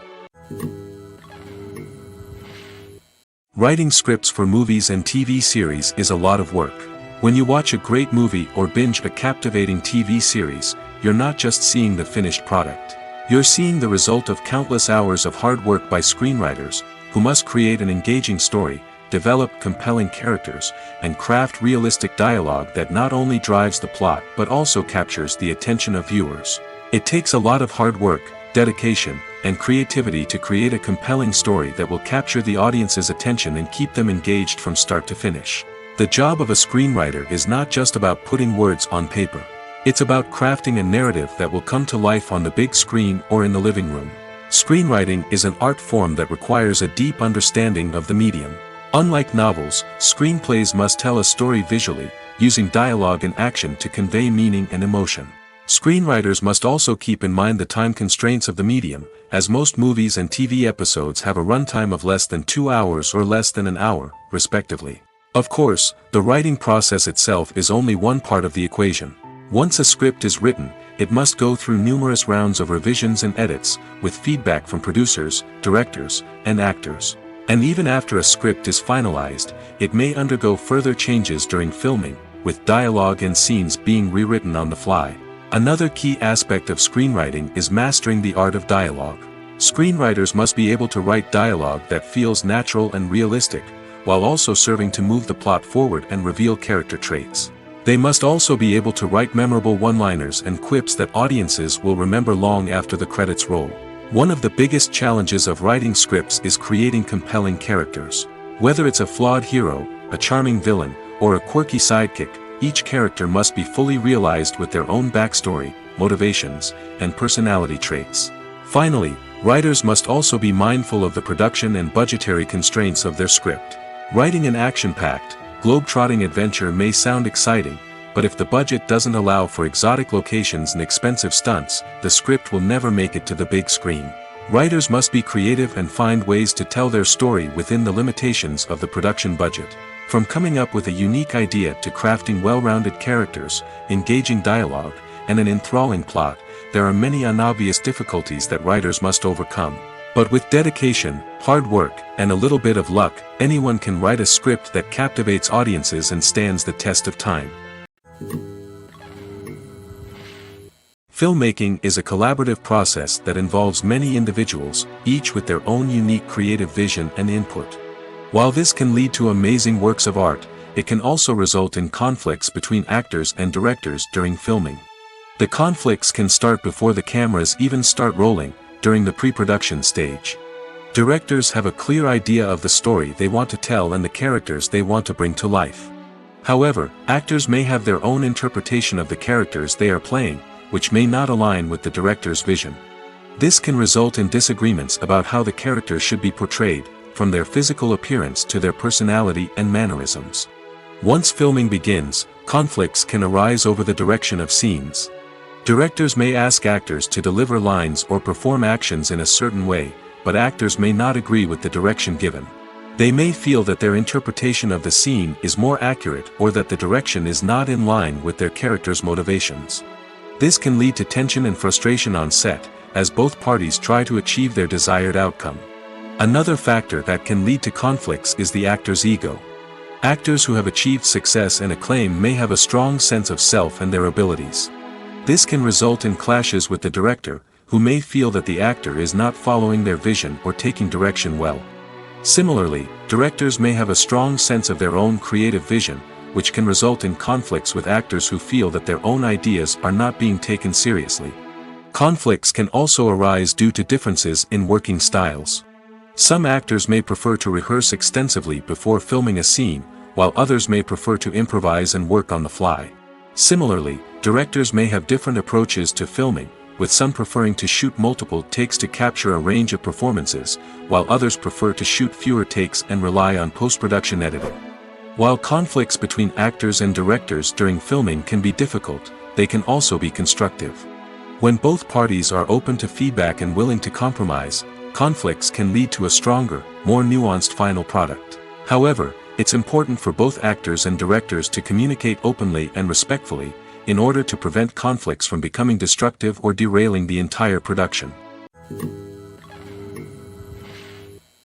Writing scripts for movies and TV series is a lot of work. When you watch a great movie or binge a captivating TV series, you're not just seeing the finished product. You're seeing the result of countless hours of hard work by screenwriters, who must create an engaging story, develop compelling characters, and craft realistic dialogue that not only drives the plot but also captures the attention of viewers. It takes a lot of hard work, dedication, and creativity to create a compelling story that will capture the audience's attention and keep them engaged from start to finish. The job of a screenwriter is not just about putting words on paper. It's about crafting a narrative that will come to life on the big screen or in the living room. Screenwriting is an art form that requires a deep understanding of the medium. Unlike novels, screenplays must tell a story visually, using dialogue and action to convey meaning and emotion. Screenwriters must also keep in mind the time constraints of the medium, as most movies and TV episodes have a runtime of less than 2 hours or less than an hour, respectively. Of course, the writing process itself is only one part of the equation. Once a script is written, it must go through numerous rounds of revisions and edits, with feedback from producers, directors, and actors. And even after a script is finalized, it may undergo further changes during filming, with dialogue and scenes being rewritten on the fly. Another key aspect of screenwriting is mastering the art of dialogue. Screenwriters must be able to write dialogue that feels natural and realistic, while also serving to move the plot forward and reveal character traits. They must also be able to write memorable one-liners and quips that audiences will remember long after the credits roll. One of the biggest challenges of writing scripts is creating compelling characters. Whether it's a flawed hero, a charming villain, or a quirky sidekick, each character must be fully realized with their own backstory, motivations, and personality traits. Finally, writers must also be mindful of the production and budgetary constraints of their script. Writing an action-packed, globe-trotting adventure may sound exciting, but if the budget doesn't allow for exotic locations and expensive stunts, the script will never make it to the big screen. Writers must be creative and find ways to tell their story within the limitations of the production budget. From coming up with a unique idea to crafting well-rounded characters, engaging dialogue, and an enthralling plot, there are many unobvious difficulties that writers must overcome. But with dedication, hard work, and a little bit of luck, anyone can write a script that captivates audiences and stands the test of time. Filmmaking is a collaborative process that involves many individuals, each with their own unique creative vision and input. While this can lead to amazing works of art, it can also result in conflicts between actors and directors during filming. The conflicts can start before the cameras even start rolling, during the pre-production stage. Directors have a clear idea of the story they want to tell and the characters they want to bring to life. However, actors may have their own interpretation of the characters they are playing, which may not align with the director's vision. This can result in disagreements about how the characters should be portrayed, from their physical appearance to their personality and mannerisms. Once filming begins, conflicts can arise over the direction of scenes. Directors may ask actors to deliver lines or perform actions in a certain way, but actors may not agree with the direction given. They may feel that their interpretation of the scene is more accurate or that the direction is not in line with their character's motivations. This can lead to tension and frustration on set, as both parties try to achieve their desired outcome. Another factor that can lead to conflicts is the actor's ego. Actors who have achieved success and acclaim may have a strong sense of self and their abilities. This can result in clashes with the director, who may feel that the actor is not following their vision or taking direction well. Similarly, directors may have a strong sense of their own creative vision, which can result in conflicts with actors who feel that their own ideas are not being taken seriously. Conflicts can also arise due to differences in working styles. Some actors may prefer to rehearse extensively before filming a scene, while others may prefer to improvise and work on the fly. Similarly, directors may have different approaches to filming, with some preferring to shoot multiple takes to capture a range of performances, while others prefer to shoot fewer takes and rely on post-production editing. While conflicts between actors and directors during filming can be difficult, they can also be constructive. When both parties are open to feedback and willing to compromise, conflicts can lead to a stronger, more nuanced final product. However, it's important for both actors and directors to communicate openly and respectfully, in order to prevent conflicts from becoming destructive or derailing the entire production.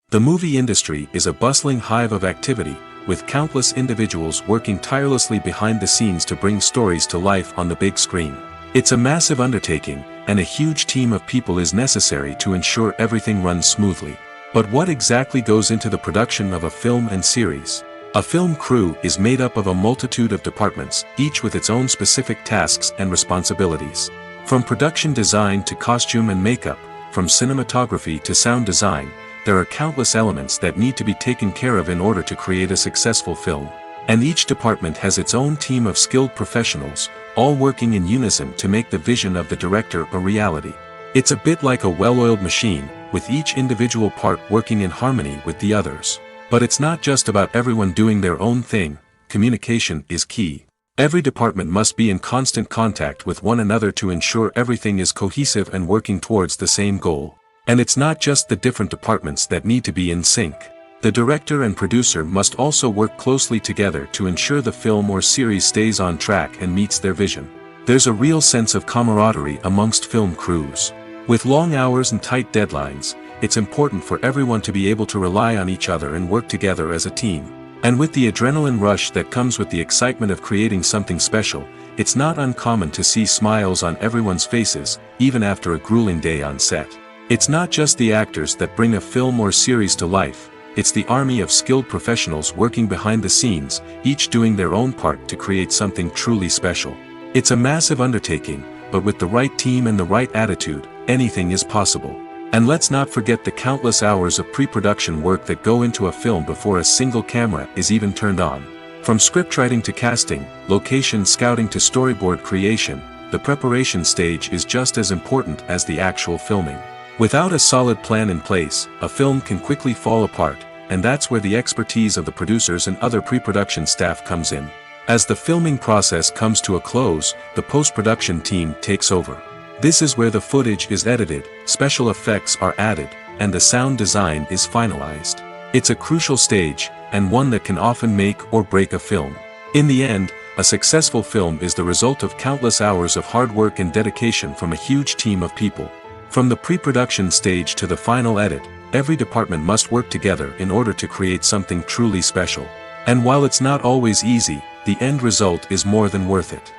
The movie industry is a bustling hive of activity, with countless individuals working tirelessly behind the scenes to bring stories to life on the big screen. It's a massive undertaking, and a huge team of people is necessary to ensure everything runs smoothly. But what exactly goes into the production of a film and series? A film crew is made up of a multitude of departments, each with its own specific tasks and responsibilities. From production design to costume and makeup, from cinematography to sound design, there are countless elements that need to be taken care of in order to create a successful film. And each department has its own team of skilled professionals, all working in unison to make the vision of the director a reality. It's a bit like a well-oiled machine, with each individual part working in harmony with the others. But it's not just about everyone doing their own thing. Communication is key. Every department must be in constant contact with one another to ensure everything is cohesive and working towards the same goal. And it's not just the different departments that need to be in sync. The director and producer must also work closely together to ensure the film or series stays on track and meets their vision. There's a real sense of camaraderie amongst film crews. With long hours and tight deadlines, it's important for everyone to be able to rely on each other and work together as a team. And with the adrenaline rush that comes with the excitement of creating something special, it's not uncommon to see smiles on everyone's faces, even after a grueling day on set. It's not just the actors that bring a film or series to life, it's the army of skilled professionals working behind the scenes, each doing their own part to create something truly special. It's a massive undertaking, but with the right team and the right attitude, anything is possible. And let's not forget the countless hours of pre-production work that go into a film before a single camera is even turned on. From scriptwriting to casting, location scouting to storyboard creation, the preparation stage is just as important as the actual filming. Without a solid plan in place, a film can quickly fall apart, and that's where the expertise of the producers and other pre-production staff comes in. As the filming process comes to a close, the post-production team takes over. This is where the footage is edited, special effects are added, and the sound design is finalized. It's a crucial stage, and one that can often make or break a film. In the end, a successful film is the result of countless hours of hard work and dedication from a huge team of people. From the pre-production stage to the final edit, every department must work together in order to create something truly special. And while it's not always easy, the end result is more than worth it.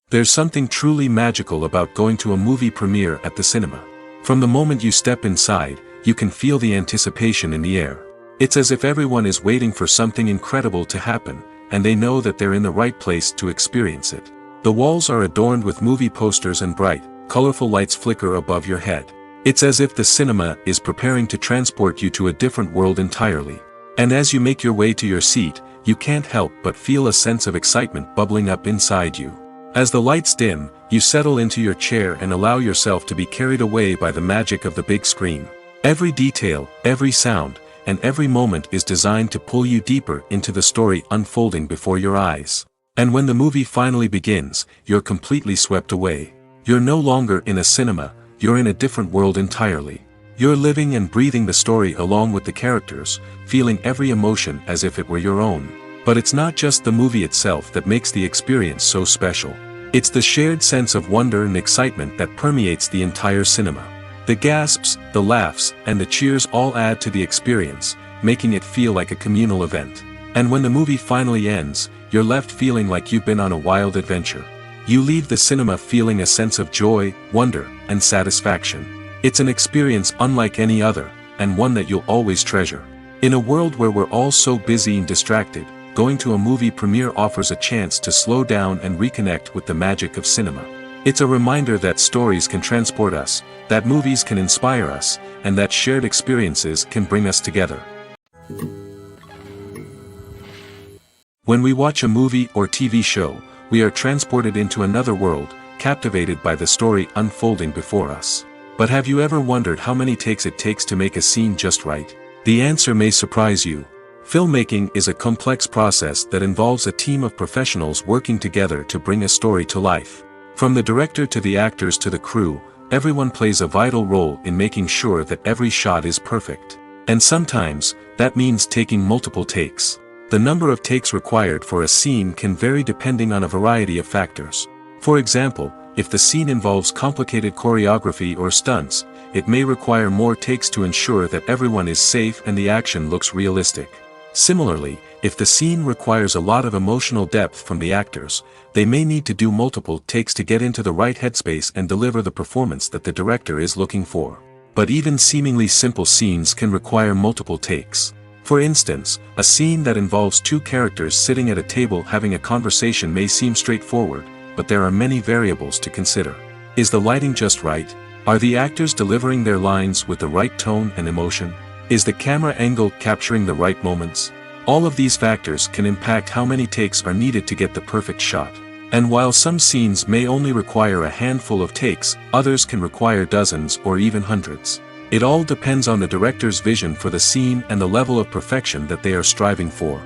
There's something truly magical about going to a movie premiere at the cinema. From the moment you step inside, you can feel the anticipation in the air. It's as if everyone is waiting for something incredible to happen, and they know that they're in the right place to experience it. The walls are adorned with movie posters and bright, colorful lights flicker above your head. It's as if the cinema is preparing to transport you to a different world entirely. And as you make your way to your seat, you can't help but feel a sense of excitement bubbling up inside you. As the lights dim, you settle into your chair and allow yourself to be carried away by the magic of the big screen. Every detail, every sound, and every moment is designed to pull you deeper into the story unfolding before your eyes. And when the movie finally begins, you're completely swept away. You're no longer in a cinema, you're in a different world entirely. You're living and breathing the story along with the characters, feeling every emotion as if it were your own. But it's not just the movie itself that makes the experience so special. It's the shared sense of wonder and excitement that permeates the entire cinema. The gasps, the laughs, and the cheers all add to the experience, making it feel like a communal event. And when the movie finally ends, you're left feeling like you've been on a wild adventure. You leave the cinema feeling a sense of joy, wonder, and satisfaction. It's an experience unlike any other, and one that you'll always treasure. In a world where we're all so busy and distracted, going to a movie premiere offers a chance to slow down and reconnect with the magic of cinema. It's a reminder that stories can transport us, that movies can inspire us, and that shared experiences can bring us together. When we watch a movie or TV show, we are transported into another world, captivated by the story unfolding before us. But have you ever wondered how many takes it takes to make a scene just right? The answer may surprise you. Filmmaking is a complex process that involves a team of professionals working together to bring a story to life. From the director to the actors to the crew, everyone plays a vital role in making sure that every shot is perfect. And sometimes, that means taking multiple takes. The number of takes required for a scene can vary depending on a variety of factors. For example, if the scene involves complicated choreography or stunts, it may require more takes to ensure that everyone is safe and the action looks realistic. Similarly, if the scene requires a lot of emotional depth from the actors, they may need to do multiple takes to get into the right headspace and deliver the performance that the director is looking for. But even seemingly simple scenes can require multiple takes. For instance, a scene that involves two characters sitting at a table having a conversation may seem straightforward, but there are many variables to consider. Is the lighting just right? Are the actors delivering their lines with the right tone and emotion? Is the camera angle capturing the right moments? All of these factors can impact how many takes are needed to get the perfect shot. And while some scenes may only require a handful of takes, others can require dozens or even hundreds. It all depends on the director's vision for the scene and the level of perfection that they are striving for.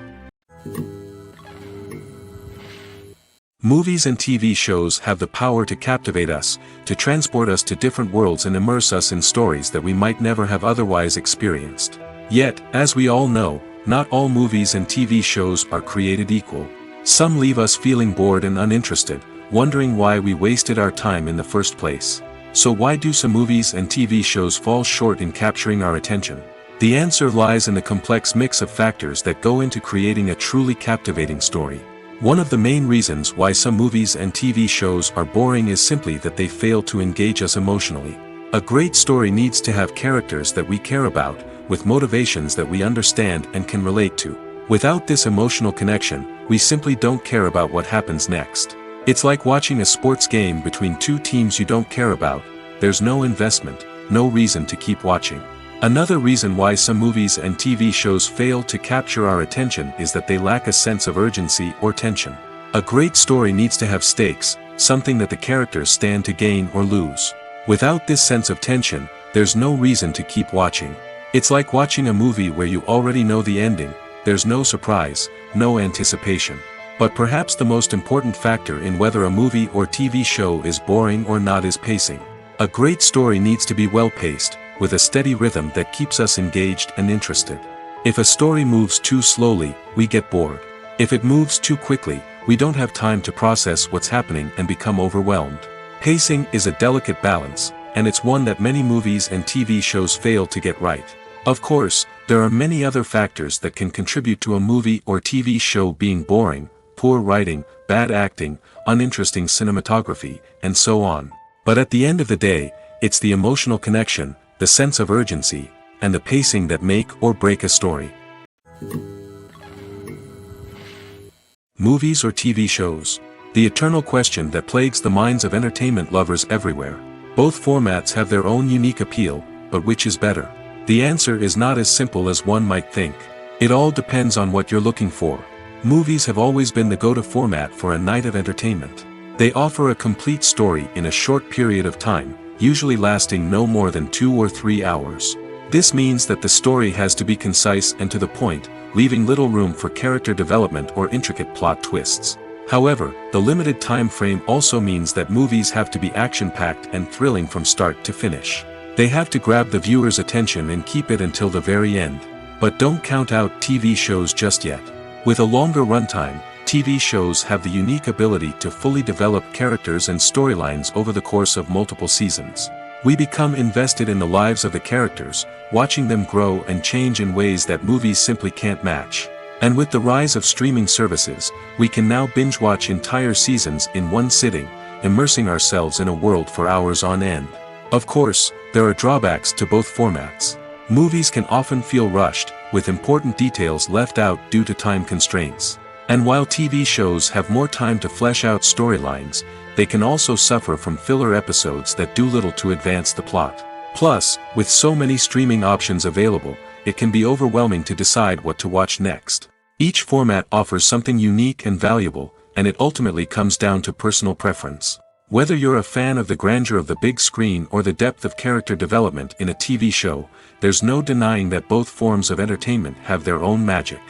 Movies and TV shows have the power to captivate us, to transport us to different worlds and immerse us in stories that we might never have otherwise experienced. Yet, as we all know, not all movies and TV shows are created equal. Some leave us feeling bored and uninterested, wondering why we wasted our time in the first place. So why do some movies and TV shows fall short in capturing our attention? The answer lies in the complex mix of factors that go into creating a truly captivating story. One of the main reasons why some movies and TV shows are boring is simply that they fail to engage us emotionally. A great story needs to have characters that we care about, with motivations that we understand and can relate to. Without this emotional connection, we simply don't care about what happens next. It's like watching a sports game between two teams you don't care about. There's no investment, no reason to keep watching. Another reason why some movies and TV shows fail to capture our attention is that they lack a sense of urgency or tension. A great story needs to have stakes, something that the characters stand to gain or lose. Without this sense of tension, there's no reason to keep watching. It's like watching a movie where you already know the ending, there's no surprise, no anticipation. But perhaps the most important factor in whether a movie or TV show is boring or not is pacing. A great story needs to be well-paced, with a steady rhythm that keeps us engaged and interested. If a story moves too slowly, we get bored. If it moves too quickly, we don't have time to process what's happening and become overwhelmed. Pacing is a delicate balance, and it's one that many movies and TV shows fail to get right. Of course, there are many other factors that can contribute to a movie or TV show being boring: poor writing, bad acting, uninteresting cinematography, and so on. But at the end of the day, it's the emotional connection, the sense of urgency, and the pacing that make or break a story. Movies or TV shows? The eternal question that plagues the minds of entertainment lovers everywhere. Both formats have their own unique appeal, but which is better? The answer is not as simple as one might think. It all depends on what you're looking for. Movies have always been the go-to format for a night of entertainment. They offer a complete story in a short period of time, usually lasting no more than 2 or 3 hours. This means that the story has to be concise and to the point, leaving little room for character development or intricate plot twists. However, the limited time frame also means that movies have to be action-packed and thrilling from start to finish. They have to grab the viewer's attention and keep it until the very end. But don't count out TV shows just yet. With a longer runtime, TV shows have the unique ability to fully develop characters and storylines over the course of multiple seasons. We become invested in the lives of the characters, watching them grow and change in ways that movies simply can't match. And with the rise of streaming services, we can now binge-watch entire seasons in one sitting, immersing ourselves in a world for hours on end. Of course, there are drawbacks to both formats. Movies can often feel rushed, with important details left out due to time constraints. And while TV shows have more time to flesh out storylines, they can also suffer from filler episodes that do little to advance the plot. Plus, with so many streaming options available, it can be overwhelming to decide what to watch next. Each format offers something unique and valuable, and it ultimately comes down to personal preference. Whether you're a fan of the grandeur of the big screen or the depth of character development in a TV show, there's no denying that both forms of entertainment have their own magic.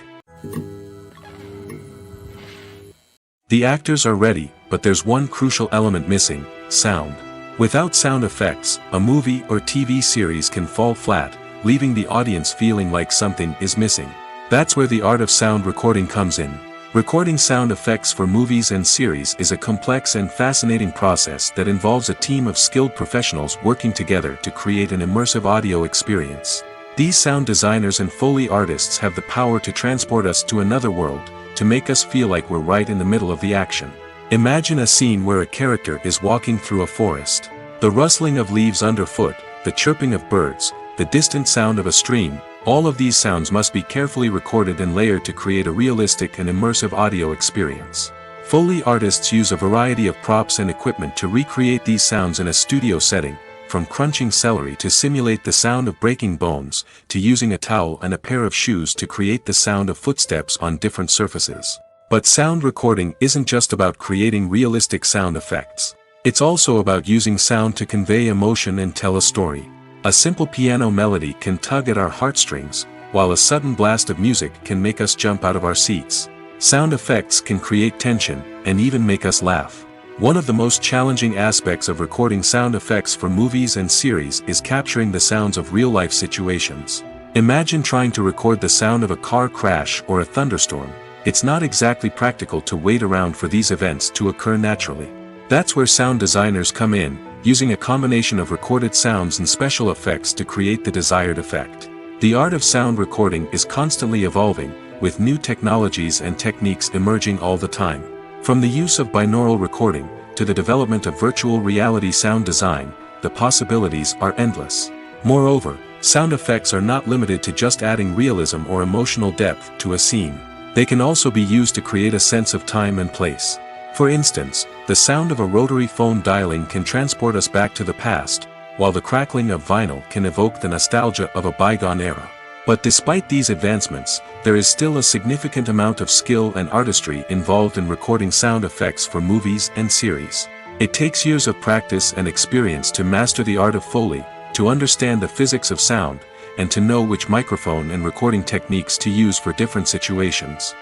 The actors are ready, but there's one crucial element missing: sound. Without sound effects, a movie or TV series can fall flat, leaving the audience feeling like something is missing. That's where the art of sound recording comes in. Recording sound effects for movies and series is a complex and fascinating process that involves a team of skilled professionals working together to create an immersive audio experience. These sound designers and Foley artists have the power to transport us to another world, to make us feel like we're right in the middle of the action. Imagine a scene where a character is walking through a forest. The rustling of leaves underfoot, the chirping of birds, the distant sound of a stream, all of these sounds must be carefully recorded and layered to create a realistic and immersive audio experience. Foley artists use a variety of props and equipment to recreate these sounds in a studio setting, from crunching celery to simulate the sound of breaking bones, to using a towel and a pair of shoes to create the sound of footsteps on different surfaces. But sound recording isn't just about creating realistic sound effects. It's also about using sound to convey emotion and tell a story. A simple piano melody can tug at our heartstrings, while a sudden blast of music can make us jump out of our seats. Sound effects can create tension, and even make us laugh. One of the most challenging aspects of recording sound effects for movies and series is capturing the sounds of real-life situations. Imagine trying to record the sound of a car crash or a thunderstorm. It's not exactly practical to wait around for these events to occur naturally. That's where sound designers come in, using a combination of recorded sounds and special effects to create the desired effect. The art of sound recording is constantly evolving, with new technologies and techniques emerging all the time. From the use of binaural recording, to the development of virtual reality sound design, the possibilities are endless. Moreover, sound effects are not limited to just adding realism or emotional depth to a scene. They can also be used to create a sense of time and place. For instance, the sound of a rotary phone dialing can transport us back to the past, while the crackling of vinyl can evoke the nostalgia of a bygone era. But despite these advancements, there is still a significant amount of skill and artistry involved in recording sound effects for movies and series. It takes years of practice and experience to master the art of Foley, to understand the physics of sound, and to know which microphone and recording techniques to use for different situations.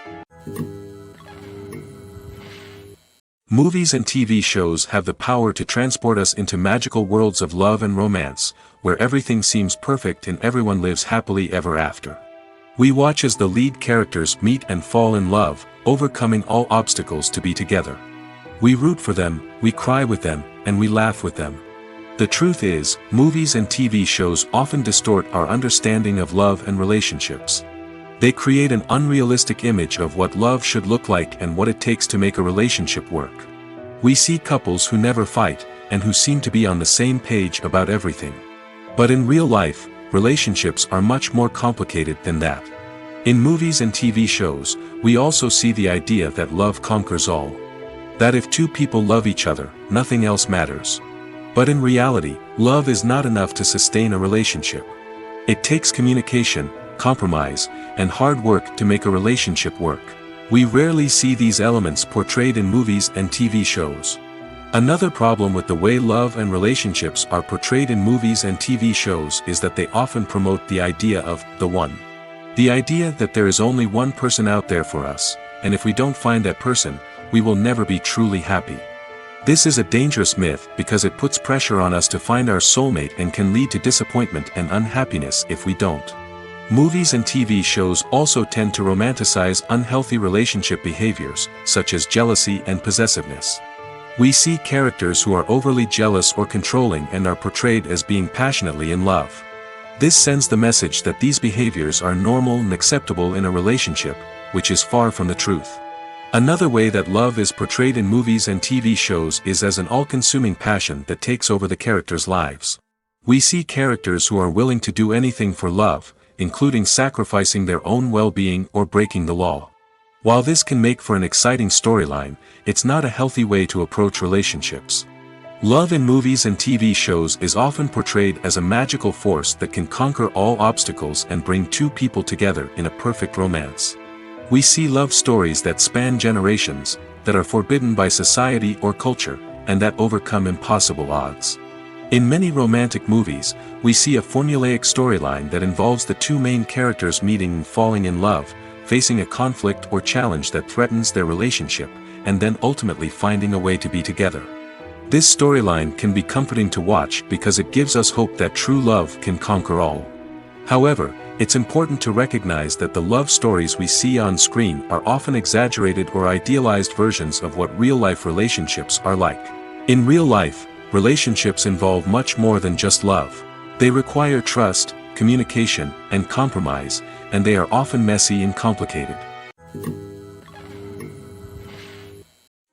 Movies and TV shows have the power to transport us into magical worlds of love and romance, where everything seems perfect and everyone lives happily ever after. We watch as the lead characters meet and fall in love, overcoming all obstacles to be together. We root for them, we cry with them, and we laugh with them. The truth is, movies and TV shows often distort our understanding of love and relationships. They create an unrealistic image of what love should look like and what it takes to make a relationship work. We see couples who never fight, and who seem to be on the same page about everything. But in real life, relationships are much more complicated than that. In movies and TV shows, we also see the idea that love conquers all. That if two people love each other, nothing else matters. But in reality, love is not enough to sustain a relationship. It takes communication, compromise, and hard work to make a relationship work. We rarely see these elements portrayed in movies and TV shows. Another problem with the way love and relationships are portrayed in movies and TV shows is that they often promote the idea of the one. The idea that there is only one person out there for us, and if we don't find that person, we will never be truly happy. This is a dangerous myth because it puts pressure on us to find our soulmate and can lead to disappointment and unhappiness if we don't. Movies and TV shows also tend to romanticize unhealthy relationship behaviors, such as jealousy and possessiveness. We see characters who are overly jealous or controlling and are portrayed as being passionately in love. This sends the message that these behaviors are normal and acceptable in a relationship, which is far from the truth. Another way that love is portrayed in movies and TV shows is as an all-consuming passion that takes over the characters' lives. We see characters who are willing to do anything for love, including sacrificing their own well-being or breaking the law. While this can make for an exciting storyline, it's not a healthy way to approach relationships. Love in movies and TV shows is often portrayed as a magical force that can conquer all obstacles and bring two people together in a perfect romance. We see love stories that span generations, that are forbidden by society or culture, and that overcome impossible odds. In many romantic movies, we see a formulaic storyline that involves the two main characters meeting and falling in love, facing a conflict or challenge that threatens their relationship, and then ultimately finding a way to be together. This storyline can be comforting to watch because it gives us hope that true love can conquer all. However, it's important to recognize that the love stories we see on screen are often exaggerated or idealized versions of what real-life relationships are like. In real life, relationships involve much more than just love. They require trust, communication, and compromise, and they are often messy and complicated.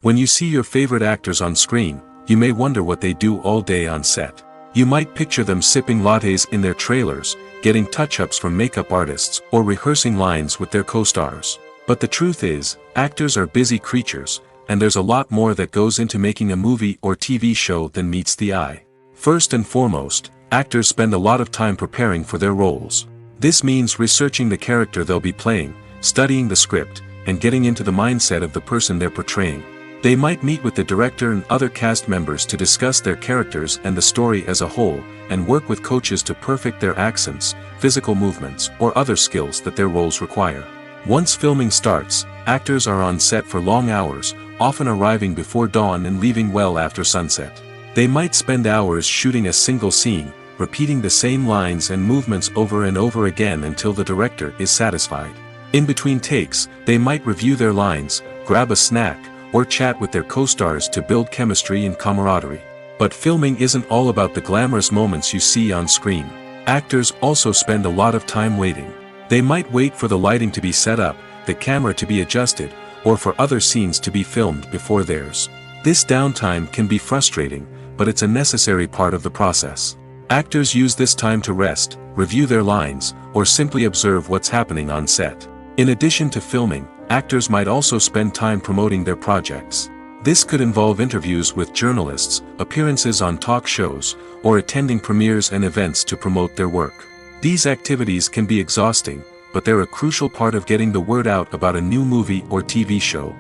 When you see your favorite actors on screen, you may wonder what they do all day on set. You might picture them sipping lattes in their trailers, getting touch-ups from makeup artists, or rehearsing lines with their co-stars. But the truth is, actors are busy creatures, and there's a lot more that goes into making a movie or TV show than meets the eye. First and foremost, actors spend a lot of time preparing for their roles. This means researching the character they'll be playing, studying the script, and getting into the mindset of the person they're portraying. They might meet with the director and other cast members to discuss their characters and the story as a whole, and work with coaches to perfect their accents, physical movements, or other skills that their roles require. Once filming starts, actors are on set for long hours, often arriving before dawn and leaving well after sunset. They might spend hours shooting a single scene, repeating the same lines and movements over and over again until the director is satisfied. In between takes, they might review their lines, grab a snack, or chat with their co-stars to build chemistry and camaraderie. But filming isn't all about the glamorous moments you see on screen. Actors also spend a lot of time waiting. They might wait for the lighting to be set up, the camera to be adjusted, or for other scenes to be filmed before theirs. This downtime can be frustrating, but it's a necessary part of the process. Actors use this time to rest, review their lines, or simply observe what's happening on set. In addition to filming, actors might also spend time promoting their projects. This could involve interviews with journalists, appearances on talk shows, or attending premieres and events to promote their work. These activities can be exhausting, but they're a crucial part of getting the word out about a new movie or TV show.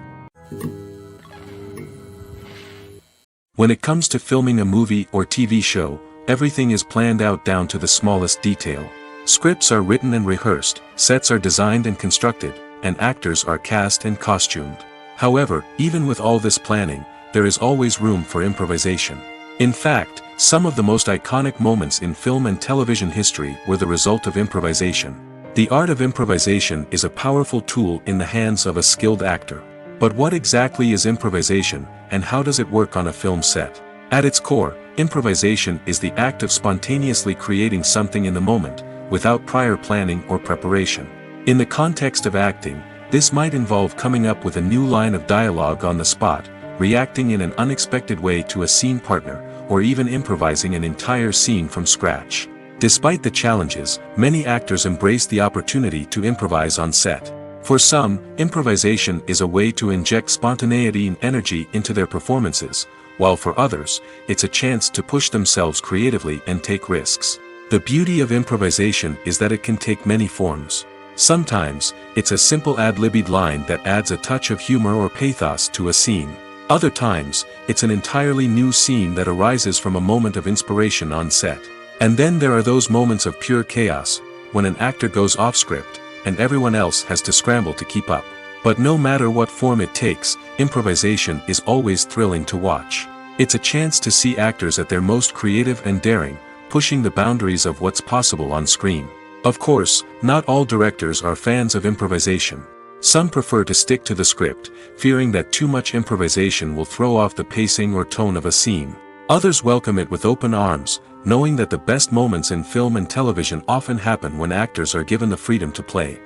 When it comes to filming a movie or TV show, everything is planned out down to the smallest detail. Scripts are written and rehearsed, sets are designed and constructed, and actors are cast and costumed. However, even with all this planning, there is always room for improvisation. In fact, some of the most iconic moments in film and television history were the result of improvisation. The art of improvisation is a powerful tool in the hands of a skilled actor. But what exactly is improvisation, and how does it work on a film set? At its core, improvisation is the act of spontaneously creating something in the moment, without prior planning or preparation. In the context of acting, this might involve coming up with a new line of dialogue on the spot, reacting in an unexpected way to a scene partner, or even improvising an entire scene from scratch. Despite the challenges, many actors embrace the opportunity to improvise on set. For some, improvisation is a way to inject spontaneity and energy into their performances, while for others, it's a chance to push themselves creatively and take risks. The beauty of improvisation is that it can take many forms. Sometimes, it's a simple ad-libbed line that adds a touch of humor or pathos to a scene. Other times, it's an entirely new scene that arises from a moment of inspiration on set. And then there are those moments of pure chaos, when an actor goes off script, and everyone else has to scramble to keep up. But no matter what form it takes, improvisation is always thrilling to watch. It's a chance to see actors at their most creative and daring, pushing the boundaries of what's possible on screen. Of course, not all directors are fans of improvisation. Some prefer to stick to the script, fearing that too much improvisation will throw off the pacing or tone of a scene. Others welcome it with open arms, knowing that the best moments in film and television often happen when actors are given the freedom to play.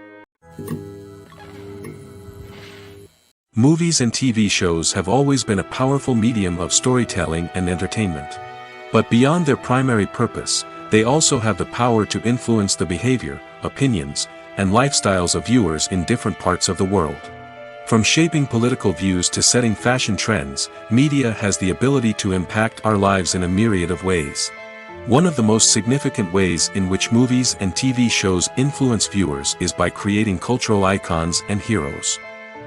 Movies and TV shows have always been a powerful medium of storytelling and entertainment. But beyond their primary purpose, they also have the power to influence the behavior, opinions, and lifestyles of viewers in different parts of the world. From shaping political views to setting fashion trends, media has the ability to impact our lives in a myriad of ways. One of the most significant ways in which movies and TV shows influence viewers is by creating cultural icons and heroes.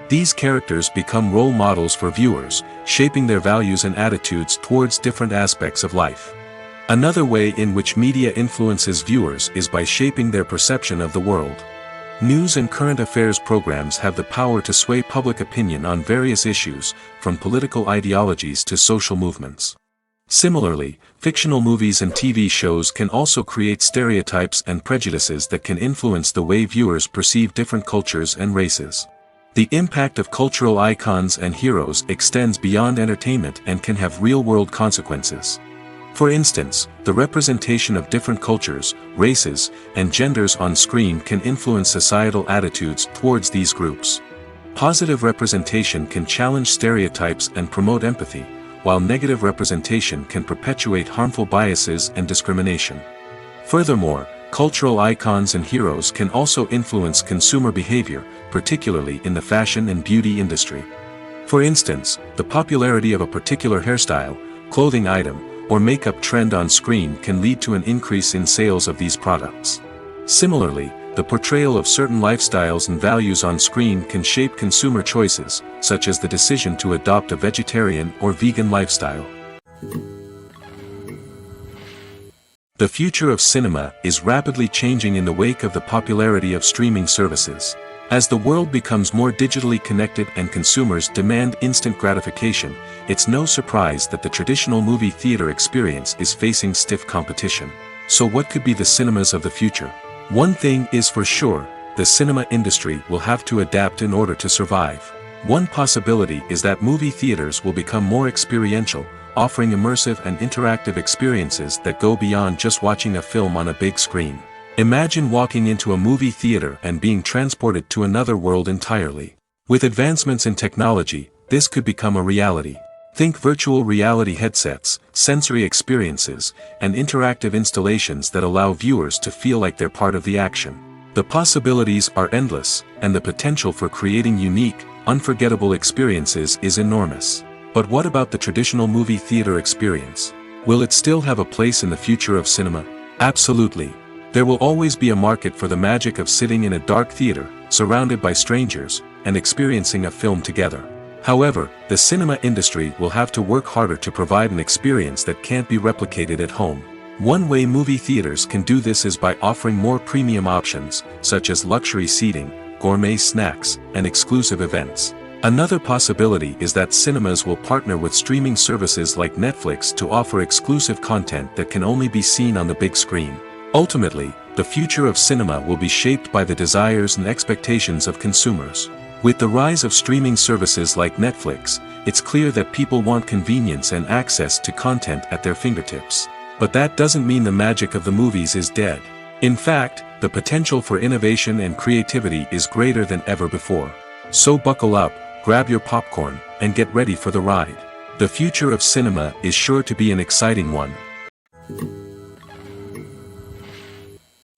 These characters become role models for viewers, shaping their values and attitudes towards different aspects of life. Another way in which media influences viewers is by shaping their perception of the world. News and current affairs programs have the power to sway public opinion on various issues, from political ideologies to social movements. Similarly, fictional movies and TV shows can also create stereotypes and prejudices that can influence the way viewers perceive different cultures and races. The impact of cultural icons and heroes extends beyond entertainment and can have real-world consequences. For instance, the representation of different cultures, races, and genders on screen can influence societal attitudes towards these groups. Positive representation can challenge stereotypes and promote empathy, while negative representation can perpetuate harmful biases and discrimination. Furthermore, cultural icons and heroes can also influence consumer behavior, particularly in the fashion and beauty industry. For instance, the popularity of a particular hairstyle, clothing item, or makeup trend on screen can lead to an increase in sales of these products. Similarly, the portrayal of certain lifestyles and values on screen can shape consumer choices, such as the decision to adopt a vegetarian or vegan lifestyle. The future of cinema is rapidly changing in the wake of the popularity of streaming services. As the world becomes more digitally connected and consumers demand instant gratification, it's no surprise that the traditional movie theater experience is facing stiff competition. So what could be the cinemas of the future? One thing is for sure, the cinema industry will have to adapt in order to survive. One possibility is that movie theaters will become more experiential, offering immersive and interactive experiences that go beyond just watching a film on a big screen. Imagine walking into a movie theater and being transported to another world entirely. With advancements in technology, this could become a reality. Think virtual reality headsets, sensory experiences, and interactive installations that allow viewers to feel like they're part of the action. The possibilities are endless, and the potential for creating unique, unforgettable experiences is enormous. But what about the traditional movie theater experience? Will it still have a place in the future of cinema? Absolutely. There will always be a market for the magic of sitting in a dark theater, surrounded by strangers, and experiencing a film together. However, the cinema industry will have to work harder to provide an experience that can't be replicated at home. One way movie theaters can do this is by offering more premium options, such as luxury seating, gourmet snacks, and exclusive events. Another possibility is that cinemas will partner with streaming services like Netflix to offer exclusive content that can only be seen on the big screen. Ultimately, the future of cinema will be shaped by the desires and expectations of consumers. With the rise of streaming services like Netflix, it's clear that people want convenience and access to content at their fingertips. But that doesn't mean the magic of the movies is dead. In fact, the potential for innovation and creativity is greater than ever before. So buckle up, grab your popcorn, and get ready for the ride. The future of cinema is sure to be an exciting one.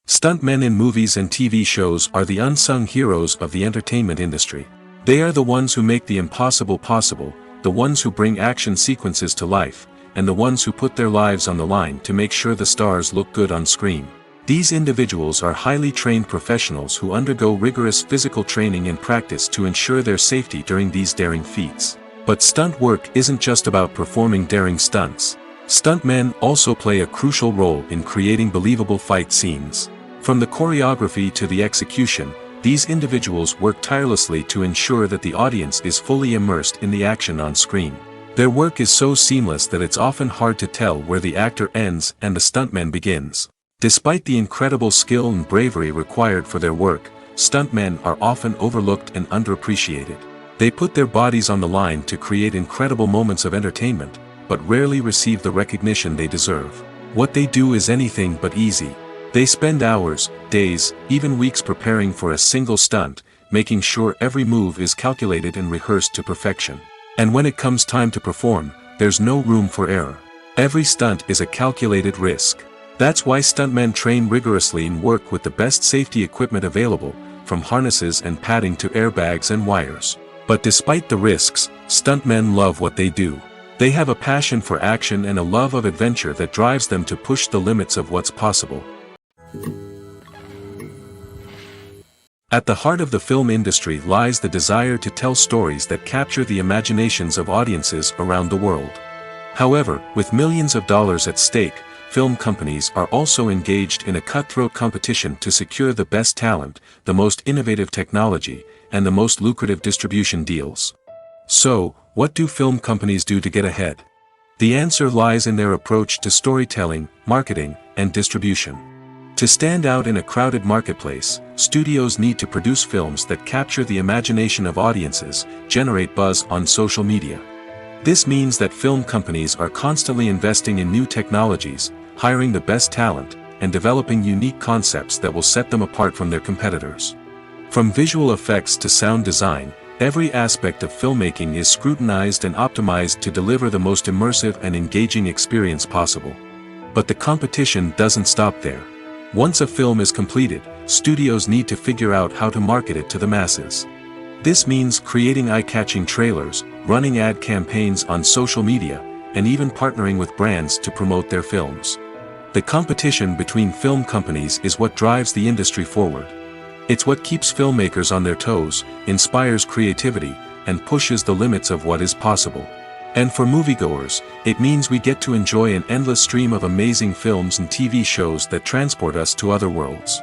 Stuntmen in movies and TV shows are the unsung heroes of the entertainment industry. They are the ones who make the impossible possible, the ones who bring action sequences to life, and the ones who put their lives on the line to make sure the stars look good on screen. These individuals are highly trained professionals who undergo rigorous physical training and practice to ensure their safety during these daring feats. But stunt work isn't just about performing daring stunts. Stuntmen also play a crucial role in creating believable fight scenes. From the choreography to the execution, these individuals work tirelessly to ensure that the audience is fully immersed in the action on screen. Their work is so seamless that it's often hard to tell where the actor ends and the stuntman begins. Despite the incredible skill and bravery required for their work, stuntmen are often overlooked and underappreciated. They put their bodies on the line to create incredible moments of entertainment, but rarely receive the recognition they deserve. What they do is anything but easy. They spend hours, days, even weeks preparing for a single stunt, making sure every move is calculated and rehearsed to perfection. And when it comes time to perform, there's no room for error. Every stunt is a calculated risk. That's why stuntmen train rigorously and work with the best safety equipment available, from harnesses and padding to airbags and wires. But despite the risks, stuntmen love what they do. They have a passion for action and a love of adventure that drives them to push the limits of what's possible. At the heart of the film industry lies the desire to tell stories that capture the imaginations of audiences around the world. However, with millions of dollars at stake, film companies are also engaged in a cutthroat competition to secure the best talent, the most innovative technology, and the most lucrative distribution deals. So, what do film companies do to get ahead? The answer lies in their approach to storytelling, marketing, and distribution. To stand out in a crowded marketplace, studios need to produce films that capture the imagination of audiences, generate buzz on social media. This means that film companies are constantly investing in new technologies, hiring the best talent, and developing unique concepts that will set them apart from their competitors. From visual effects to sound design, every aspect of filmmaking is scrutinized and optimized to deliver the most immersive and engaging experience possible. But the competition doesn't stop there. Once a film is completed, studios need to figure out how to market it to the masses. This means creating eye-catching trailers, running ad campaigns on social media, and even partnering with brands to promote their films. The competition between film companies is what drives the industry forward. It's what keeps filmmakers on their toes, inspires creativity, and pushes the limits of what is possible. And for moviegoers, it means we get to enjoy an endless stream of amazing films and TV shows that transport us to other worlds.